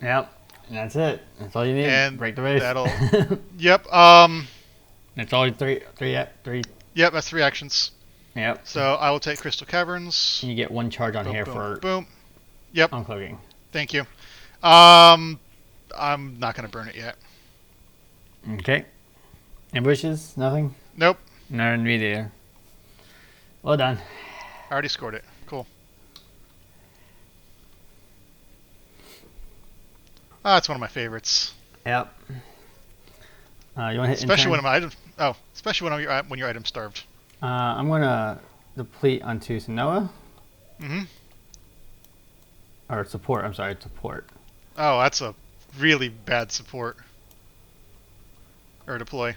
Yep, and that's it. That's all you need. And break the race. That'll. Yep. That's all. Three. Yep, that's 3 actions. Yep. So I will take Crystal Caverns. And you get 1 charge on here for boom. Yep. uncloaking. Thank you. I'm not gonna burn it yet. Okay. Ambushes? Nothing? Nope. No, me either. Well done. I already scored it. Cool. It's one of my favorites. Yep. You want to hit especially when I'm especially when your item's starved. I'm gonna deplete onto Sanoa. Mm-hmm. Or support. I'm sorry, support. Oh, that's a really bad support. Or deploy.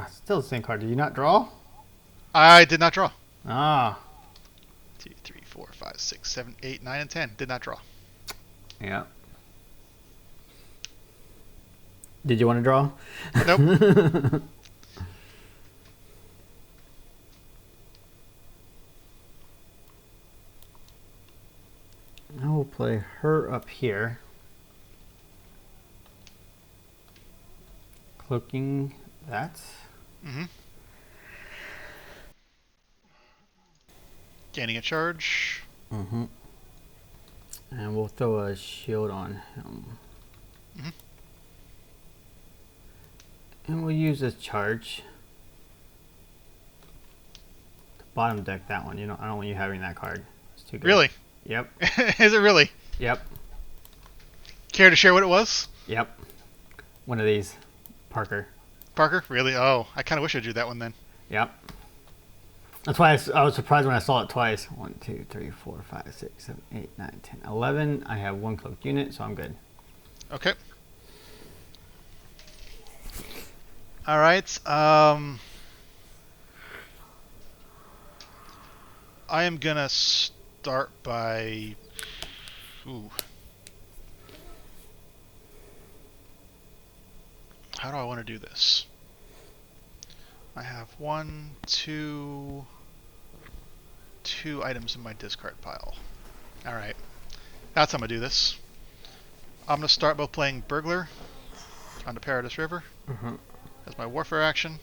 Still the same card. Did you not draw? I did not draw. 2, 3, 4, 5, 6, 7, 8, 9, and 10. Did not draw. Yeah. Did you want to draw? Nope. I will play her up here. Cloaking that. Mm-hmm. Gaining a charge. Mm-hmm. And we'll throw a shield on him. Mm-hmm. And we'll use this charge. Bottom deck that one. I don't want you having that card. It's too good. Really? Yep. Is it really? Yep. Care to share what it was? Yep. One of these. Parker. Parker? Really? Oh, I kind of wish I drew that one then. Yep. That's why I was surprised when I saw it twice. 1, 2, 3, 4, 5, 6, 7, 8, 9, 10, 11. I have one cloaked unit, so I'm good. Okay. All right. I am gonna start by. Ooh. How do I want to do this? I have two items in my discard pile. All right. That's how I'm gonna do this. I'm gonna start by playing Burglar on the Paradise River. As my warfare action.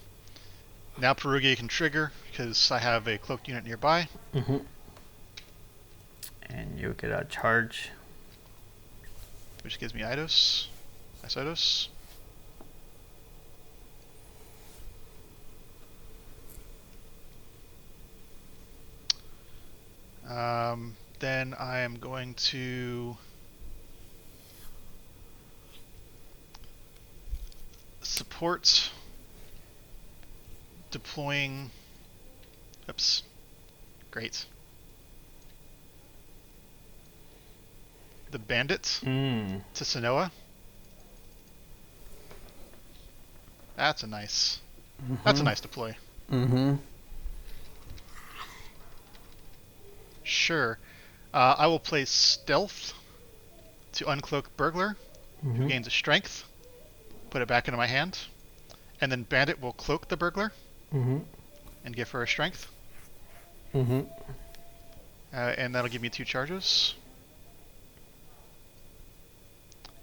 Now Perugia can trigger because I have a cloaked unit nearby. And you get a charge. Which gives me Eidos. Nice Eidos. Then I am going to support deploying. Oops. Great. The Bandit to Sanoa. That's a nice. That's a nice deploy. Sure. I will play Stealth to uncloak Burglar, who gains a Strength. Put it back into my hand. And then Bandit will cloak the Burglar and give her a Strength. And that'll give me 2 charges.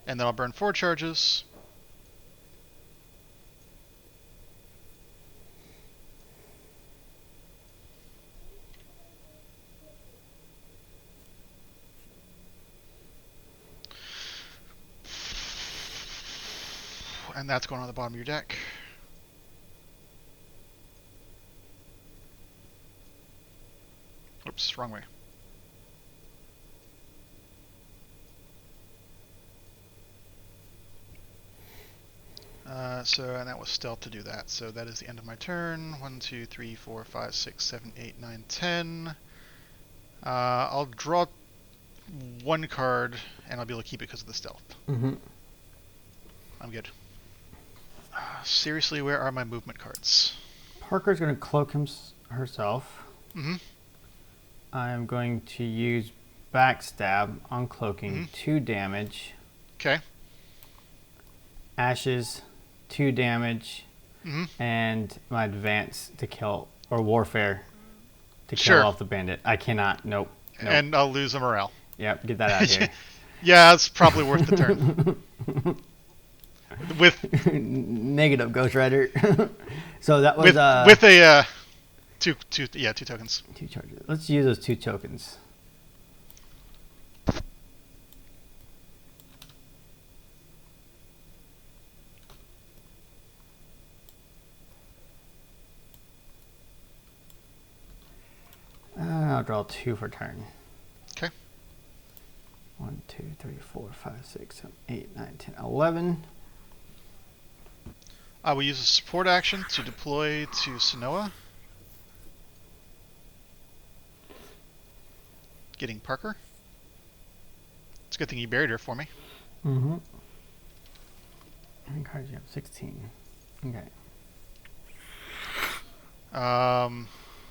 And then I'll burn 4 charges. And that's going on the bottom of your deck. Oops, wrong way. And that was stealth to do that. So that is the end of my turn. 1, 2, 3, 4, 5, 6, 7, 8, 9, 10. I'll draw 1 card, and I'll be able to keep it because of the stealth. I'm good. Seriously, where are my movement cards? Parker's going to cloak herself. I am going to use Backstab on cloaking, 2 damage. Okay. Ashes, 2 damage, and my advance to kill, or warfare to kill off the bandit. I cannot, nope. And I'll lose a morale. Yep, get that out of here. Yeah, it's probably worth the turn. With negative Ghost Rider. So that was with a two tokens. 2 charges. Let's use those 2 tokens. I'll draw 2 for turn. Okay. 1, 2, 3, 4, 5, 6, 7, 8, 9, 10, 11. I will use a support action to deploy to Sanoa. Getting Parker. It's a good thing you buried her for me. How many cards do you have? 16. Okay.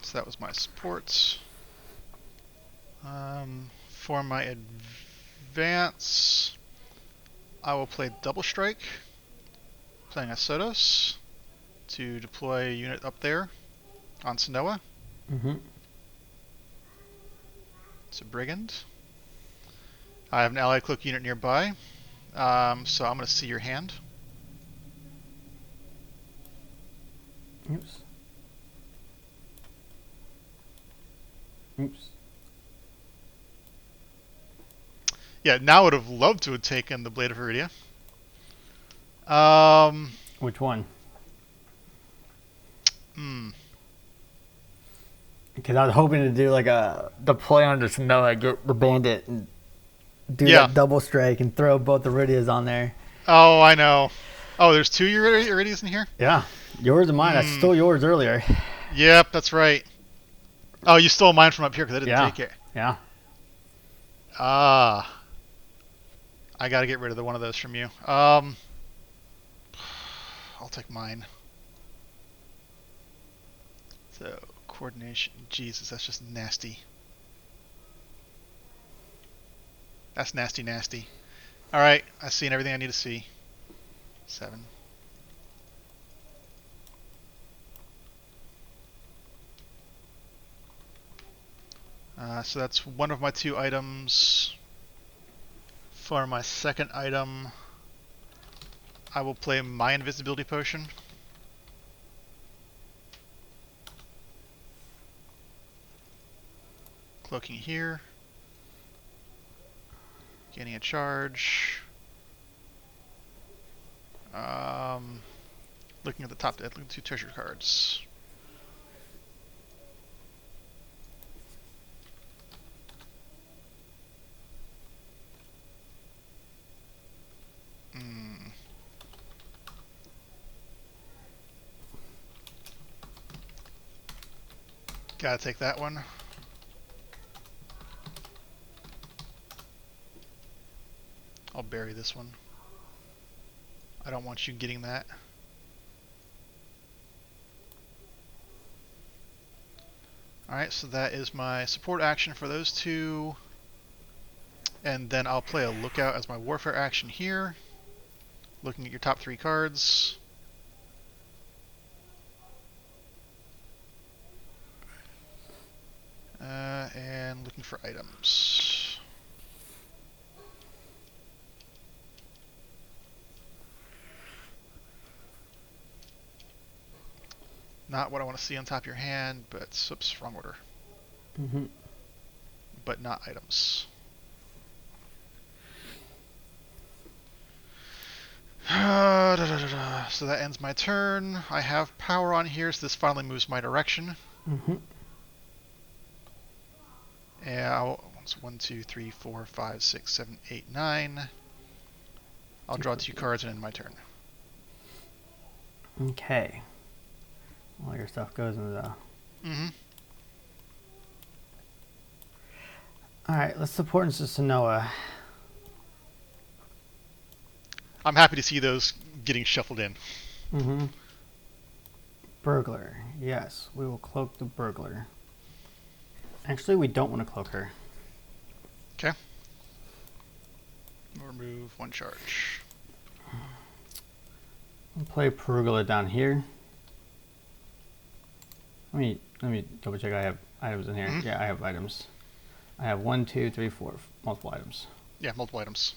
So that was my support. For my advance, I will play Double Strike, playing a Sotos to deploy a unit up there on Sanoa. It's a Brigand. I have an allied cloak unit nearby, so I'm going to see your hand. Oops. Oops. Yeah, now I would have loved to have taken the Blade of Iridia. Which one? Hmm. Because I was hoping to do like the play on just know I get the bandit and do Yeah. that double strike and throw both the Iridias on there. Oh, I know. Oh, there's two Iridias in here? Yeah, yours and mine. I Hmm. stole yours earlier. Yep, that's right. Oh, you stole mine from up here because I didn't Yeah, take it. yeah. Ah. I gotta get rid of one of those from you. I'll take mine. So, coordination. Jesus, that's just nasty. That's nasty, nasty. Alright, I've seen everything I need to see. 7. So that's one of my 2 items. For my second item, I will play my invisibility potion. Cloaking here. Gaining a charge. Looking at the top, looking at 2 treasure cards. Gotta take that one. I'll bury this one. I don't want you getting that. Alright, so that is my support action for those 2. And then I'll play a lookout as my warfare action here. Looking at your top 3 cards. And looking for items. Not what I want to see on top of your hand, but oops, wrong order. But not items. So that ends my turn. I have power on here, so this finally moves my direction. Yeah, it's 1, 2, 3, 4, 5, 6, 7, 8, 9. I'll draw 2 cards and end my turn. Okay. All your stuff goes into the... Alright, let's support Sanoa. I'm happy to see those getting shuffled in. Burglar. Yes, we will cloak the burglar. Actually, we don't want to cloak her. Okay. We'll remove 1 charge. I'll play Perugula down here. Let me double check I have items in here. Yeah, I have items. I have 1, 2, 3, 4, multiple items. Yeah, multiple items.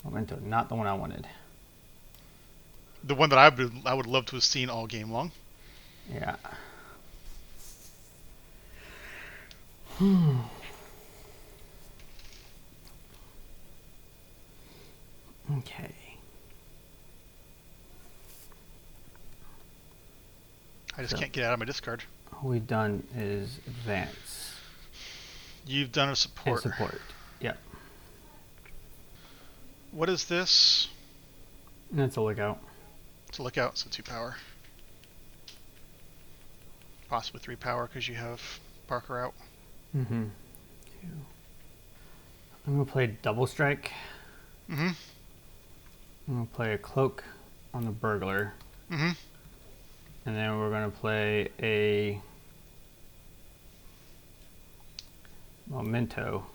Memento, not the one I wanted. The one that I would love to have seen all game long. Yeah. Okay. I just can't get out of my discard. All we've done is advance. You've done a support. And support. Yep. What is this? That's a lookout. It's a lookout, so 2 power. Possibly 3 power because you have Parker out. 2. I'm gonna play double strike. I'm gonna play a cloak on the burglar. And then we're gonna play a memento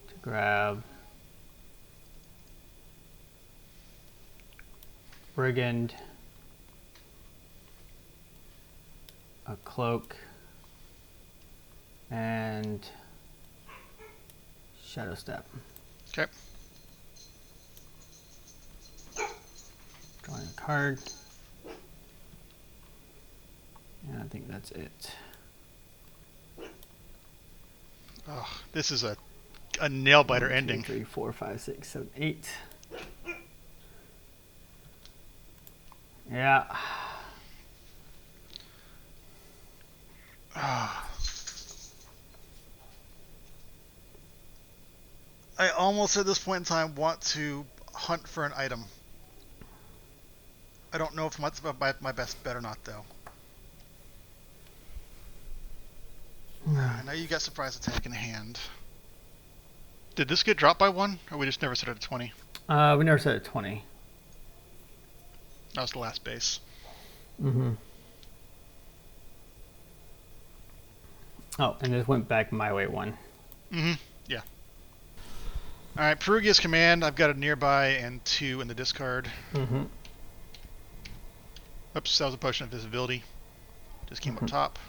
to grab brigand, a cloak, and shadow step. Okay. Drawing a card. And I think that's it. Oh, this is a a nail biter 1, 2, ending. 3, 4, 5, 6, 7, 8. Yeah. I almost at this point in time want to hunt for an item. I don't know if it's my best bet or not, though. I know you got surprise attack in hand. Did this get dropped by 1, or we just never set it at 20? We never set it at 20. That was the last base. Mm-hmm. Oh, and this went back my way 1. Mm-hmm. Yeah. Alright, Perugia's command. I've got a nearby and 2 in the discard. Mm-hmm. Oops, that was a potion of visibility. Just came up top.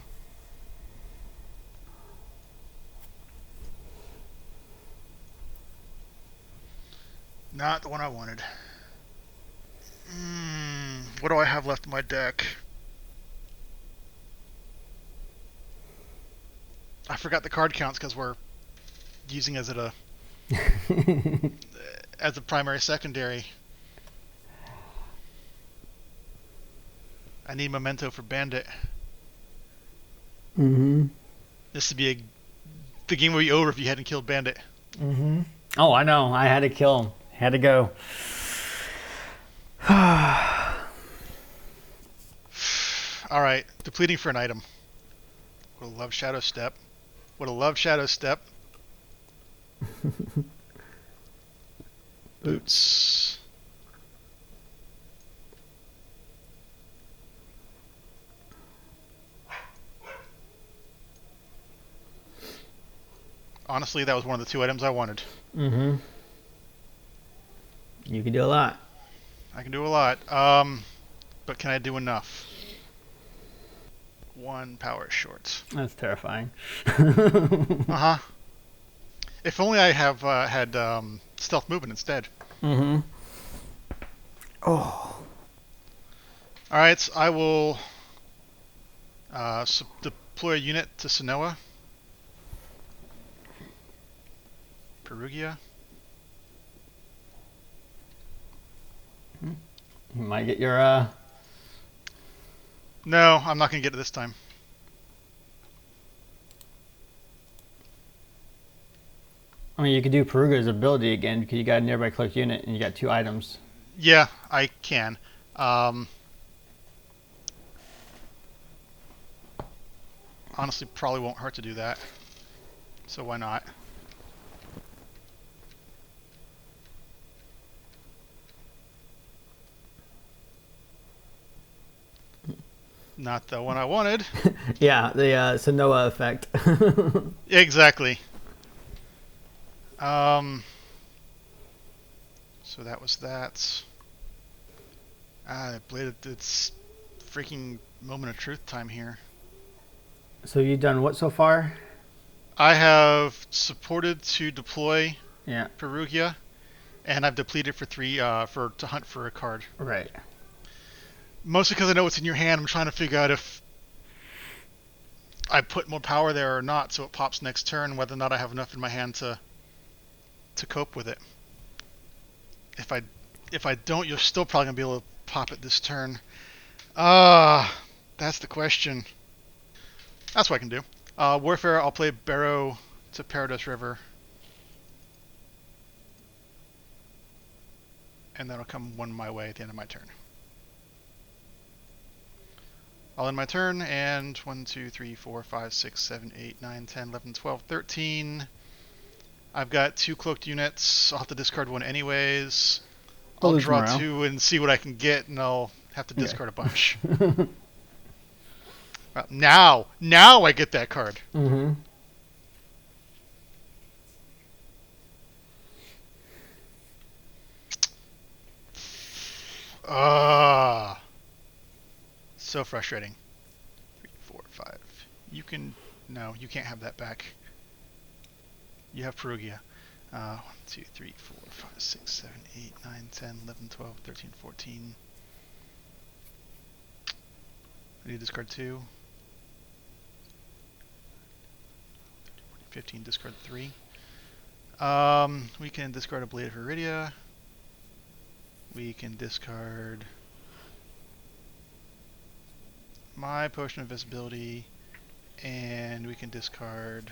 Not the one I wanted. What do I have left in my deck? I forgot the card counts because we're using as a as a primary secondary. I need memento for Bandit. Mm-hmm. This would be the game would be over if you hadn't killed Bandit. Mm-hmm. Oh, I know. I had to kill him. Had to go. Alright, depleting for an item. Would have loved Shadow Step. Would have loved Shadow Step. Boots. Honestly, that was one of the 2 items I wanted. Mm-hmm. You can do a lot. I can do a lot. But can I do enough? 1 power short. That's terrifying. Uh-huh. If only I have had stealth movement instead. Mm-hmm. Oh. Alright, so I will deploy a unit to Sonoa. Perugia. You might get your No, I'm not going to get it this time. I mean, you could do Peruga's ability again because you got a nearby cloaked unit and you got 2 items. Yeah, I can. Honestly, probably won't hurt to do that. So why not? Not the one I wanted. Yeah, the Sonoa effect. Exactly. So that was that. It's freaking moment of truth time here. So you've done what so far? I have supported to deploy Yeah. Perugia, and I've depleted for 3 to hunt for a card. Right. Mostly because I know what's in your hand. I'm trying to figure out if I put more power there or not, so it pops next turn. Whether or not I have enough in my hand to cope with it. If I don't, you're still probably gonna be able to pop it this turn. That's the question. That's what I can do. Warfare. I'll play Barrow to Paradise River, and that'll come 1 my way at the end of my turn. I'll end my turn, and 1, 2, 3, 4, 5, 6, 7, 8, 9, 10, 11, 12, 13. I've got 2 cloaked units. I'll have to discard 1 anyways. I'll draw morale. 2 and see what I can get, and I'll have to discard a bunch. Now I get that card. Mm-hmm. So frustrating. 3, 4, 5. No, you can't have that back. You have Perugia. 1, 2, 3, 4, 5, 6, 7, 8, 9, 10, 11, 12, 13, 14. I need to discard 2. 15, discard 3. We can discard a Blade of Iridia. We can discard my Potion of Invisibility, and we can discard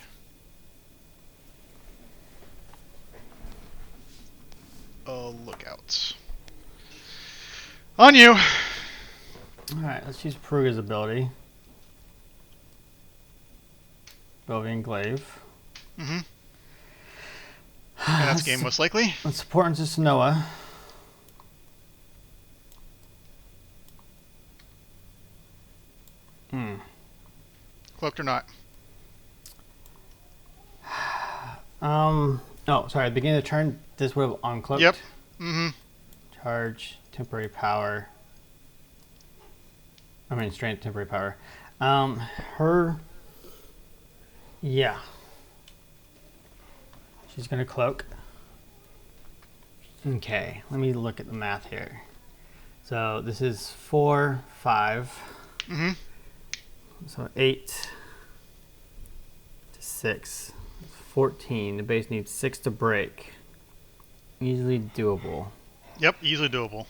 Lookout. On you! Alright, let's use Peruga's ability. Belvian Glaive. Mm-hmm. And that's game most likely. Let's support into Sonoa. Cloaked or not? Oh, sorry. At the beginning of the turn, this would have uncloaked. Yep. Mm-hmm. Charge, temporary power. I mean, strength, temporary power. Yeah. She's going to cloak. Okay, let me look at the math here. So this is 4, 5. Mm-hmm. So 8 to 6. 14. The base needs 6 to break. Easily doable. Yep, easily doable.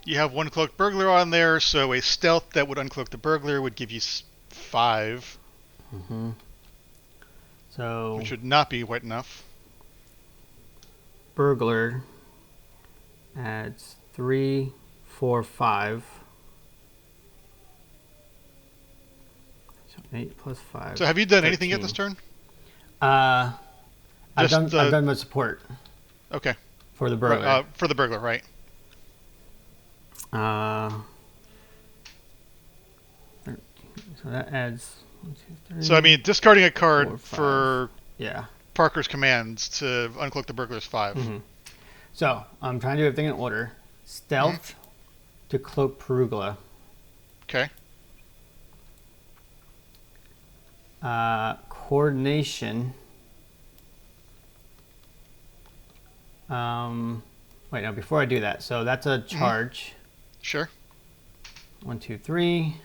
You have one cloaked burglar on there, so a stealth that would uncloak the burglar would give you 5. Mm-hmm. So which would not be white enough. Burglar adds 3, 4, 5. So 8 plus 5. So have you done 13. anything yet this turn? I've done my support. Okay. For the burglar. For the burglar, right? So that adds 1, 2, 3. So I mean, discarding a card 4, for yeah. Parker's commands to uncloak the burglar is 5. Mm-hmm. So I'm trying to do everything in order. Stealth to cloak Perugla. Okay. Coordination. Wait, no, before I do that. So that's a charge. Sure. 1, 2, 3.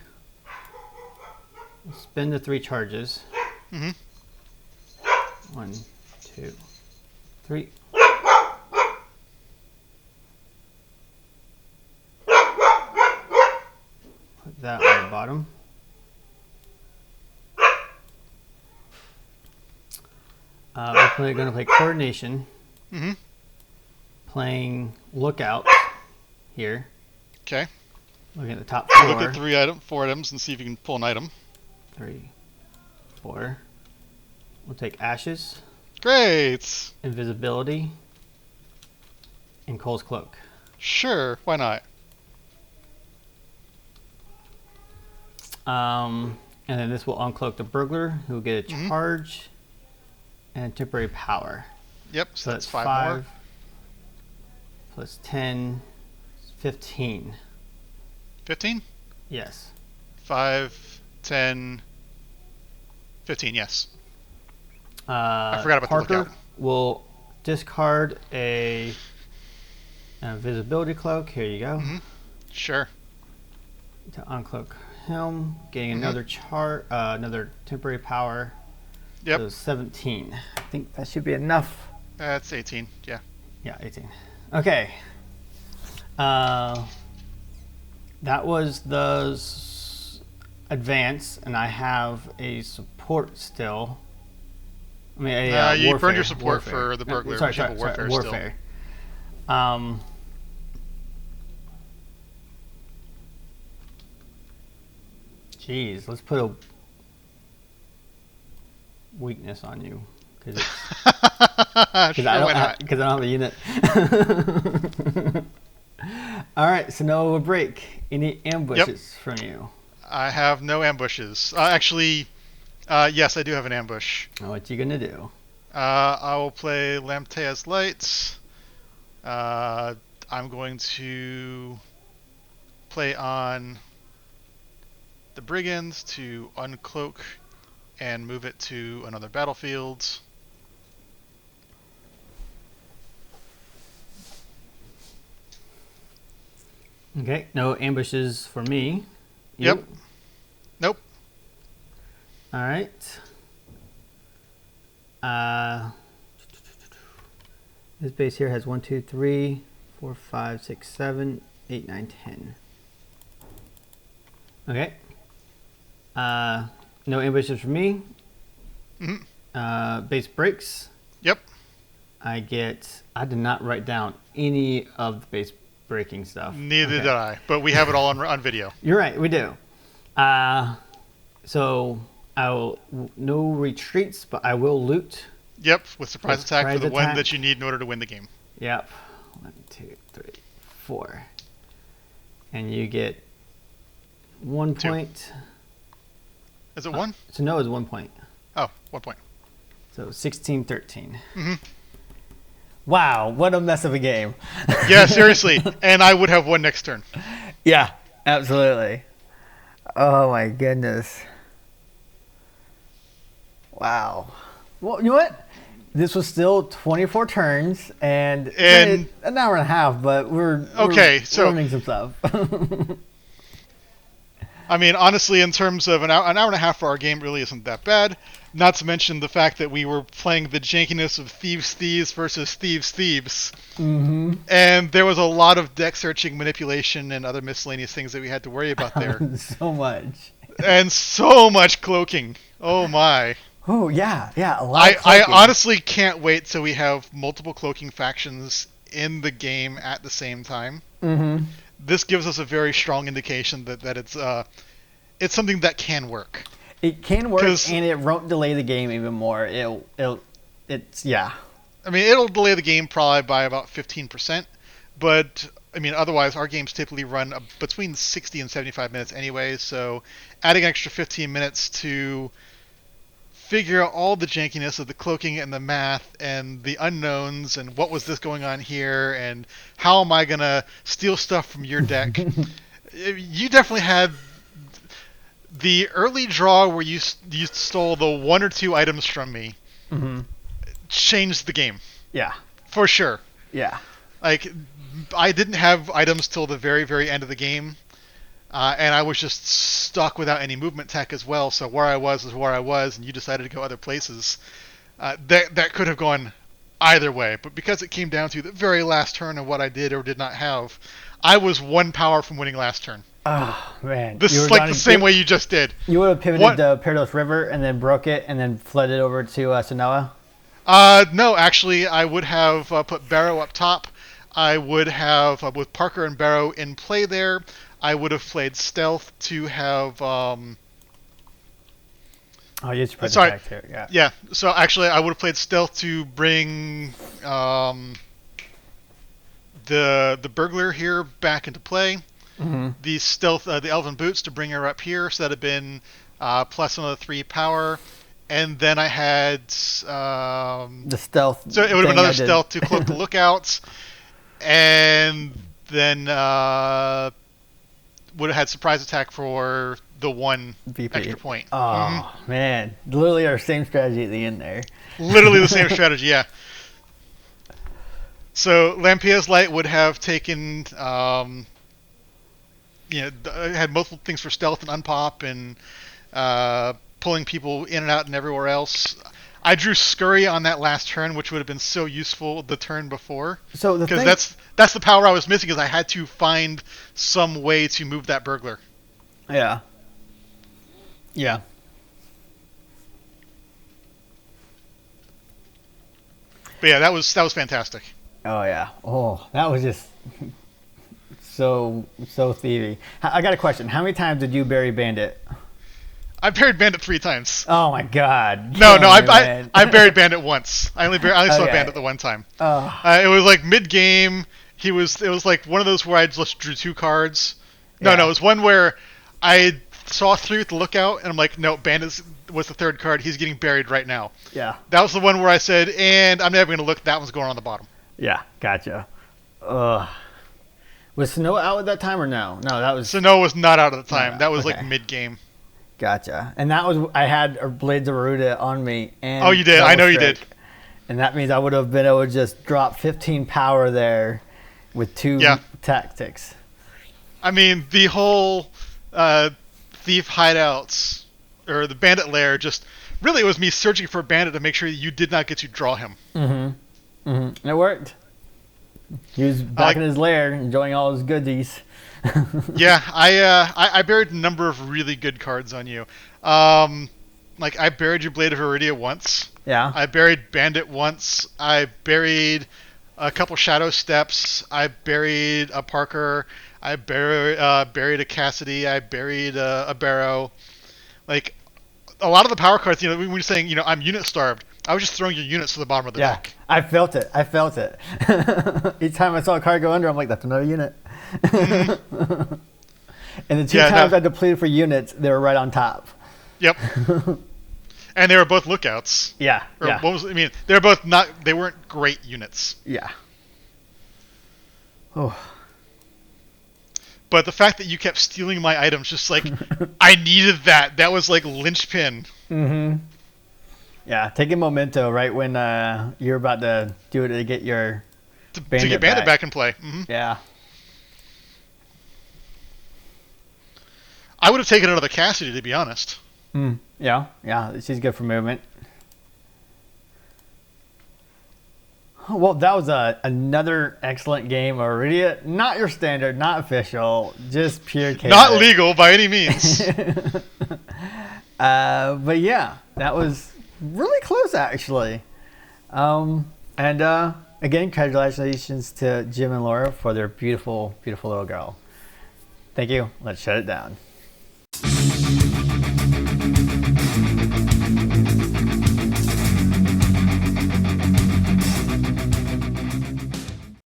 Spend the 3 charges. 1, 2, 3. Put that on the bottom. We're going to play coordination. Playing lookout here. Okay. Looking at the top 4. Look at 4 items and see if you can pull an item. 3, 4. We'll take ashes. Great. Invisibility. And Cole's cloak. Sure. Why not? And then this will uncloak the burglar, who will get a charge and temporary power. Yep. So that's 5 more. Plus 10, 15. 15? Yes. 5, 10, 15, yes. I forgot about Parker the lookout. Will discard a invisibility cloak. Here you go. Sure. To uncloak him, getting another another temporary power. Yep. So 17. I think that should be enough. That's 18, yeah. Yeah, 18. Okay. That was the advance, and I have a support still. I mean, you warfare, burned your support for the burglar. Sorry, warfare. warfare. Jeez, let's put a weakness on you because I don't have a unit. All right, so no break. Any ambushes from you? I have no ambushes. Actually, yes, I do have an ambush. What you gonna do? I will play Lamtea's Lights. I'm going to play on the Brigands to uncloak and move it to another battlefield. Okay, no ambushes for me. Yep. Nope. All right. This base here has 1, 2, 3, 4, 5, 6, 7, 8, 9, 10. Okay. No ambushes for me. Base breaks. Yep. I did not write down any of the base breaking stuff. Neither did I, but we have it all on video. You're right, we do. So no retreats, but I will loot. Yep, with surprise attack for the attack. one that you need in order to win the game. Yep. 1, 2, 3, 4. And you get 1 2. point. Is it 1? So no is 1 point. Oh, 1 point. So 16, 13. Mm-hmm. Wow, what a mess of a game. Yeah, seriously. And I would have won next turn. Yeah, absolutely. Oh my goodness. Wow. Well, you know what? This was still 24 turns and an hour and a half, but we're learning some stuff. I mean, honestly, in terms of an hour and a half for our game, really isn't that bad. Not to mention the fact that we were playing the jankiness of Thieves Thieves versus Thieves Thieves. Mm-hmm. And there was a lot of deck searching, manipulation, and other miscellaneous things that we had to worry about there. So much. And so much cloaking. Oh my. Oh, yeah, a lot of I cloaking. honestly can't wait till we have multiple cloaking factions in the game at the same time. Mm-hmm. This gives us a very strong indication that it's something that can work. It can work, and it won't delay the game even more. It's yeah. I mean, it'll delay the game probably by about 15%, but I mean, otherwise our games typically run between 60 and 75 minutes anyway. So, adding an extra 15 minutes to figure out all the jankiness of the cloaking and the math and the unknowns and what was this going on here and how am I gonna steal stuff from your deck. You definitely had the early draw where you stole the 1 or 2 items from me. Mm-hmm. Changed the game. Yeah. For sure. Yeah. Like, I didn't have items till the very, very end of the game. And I was just stuck without any movement tech as well. So where I was is where I was, and you decided to go other places. That could have gone either way. But because it came down to the very last turn of what I did or did not have, I was 1 power from winning last turn. Oh, man. This is like the same way you just did. You would have pivoted the Parados River and then broke it and then flooded over to Sonoa? No, actually, I would have put Barrow up top. I would have, with Parker and Barrow in play there, I would have played Stealth to have... Oh, you spread the back here, yeah. Yeah, so actually I would have played Stealth to bring the Burglar here back into play. Mm-hmm. The Stealth, the Elven Boots to bring her up here, so that would have been plus another 3 power. And then I had... the Stealth. So it would have been another Stealth to cloak the Lookouts. And then would have had Surprise Attack for the 1 VP. Extra point. Oh, man. Literally our same strategy at the end there. Literally the same strategy, yeah. So Lampia's Light would have taken... had multiple things for stealth and unpop and pulling people in and out and everywhere else. I drew Scurry on that last turn, which would have been so useful the turn before. So because that's the power I was missing, is I had to find some way to move that Burglar. Yeah. Yeah. But yeah, that was fantastic. Oh yeah. Oh, that was just so thievy. I got a question. How many times did you bury Bandit? I buried Bandit 3 times. Oh my god. No, I buried Bandit once. I only saw Bandit the one time. Oh. It was like mid game. It was like one of those where I just drew 2 cards. No, it was one where I saw 3 with the Lookout, and I'm like, no, Bandit was the 3rd card. He's getting buried right now. Yeah. That was the one where I said, and I'm never going to look. That one's going on the bottom. Yeah, gotcha. Ugh. Was Snow out at that time or no? No, that was... Snow was not out at the time. No, that was okay. like mid game. Gotcha. And that was... I had Blades of Aruda on me. And oh, you did. I know you did. And that means I would have been able to just drop 15 power there with 2 tactics. I mean, the whole thief hideouts or the Bandit lair, just really it was me searching for Bandit to make sure you did not get to draw him. And it worked. He was back in his lair, enjoying all his goodies. Yeah, I buried a number of really good cards on you. Like I buried your Blade of Iridia once. Yeah. I buried Bandit once. I buried a couple Shadow Steps. I buried a Parker. I buried a Cassidy. I buried a Barrow. Like a lot of the power cards, when you're saying, I'm unit starved, I was just throwing your units to the bottom of the deck. I felt it. Each time I saw a card go under, I'm like, that's another unit. Mm-hmm. And the two times I depleted for units, they were right on top. Yep. And they were both lookouts. Yeah. They were both they weren't great units. Yeah. Oh. But the fact that you kept stealing my items, just like, I needed that. That was like linchpin. Mm-hmm. Yeah, taking memento right when you're about to do it to get your Bandit to get Bandit back in play. Mm-hmm. Yeah. I would have taken another Cassidy, to be honest. Yeah, she's good for movement. Well, that was another excellent game of Iridia. Not your standard, not official, just pure chaos. Not legal by any means. But yeah, that was really close, actually. And again, congratulations to Jim and Laura for their beautiful, beautiful little girl. Thank you. Let's shut it down.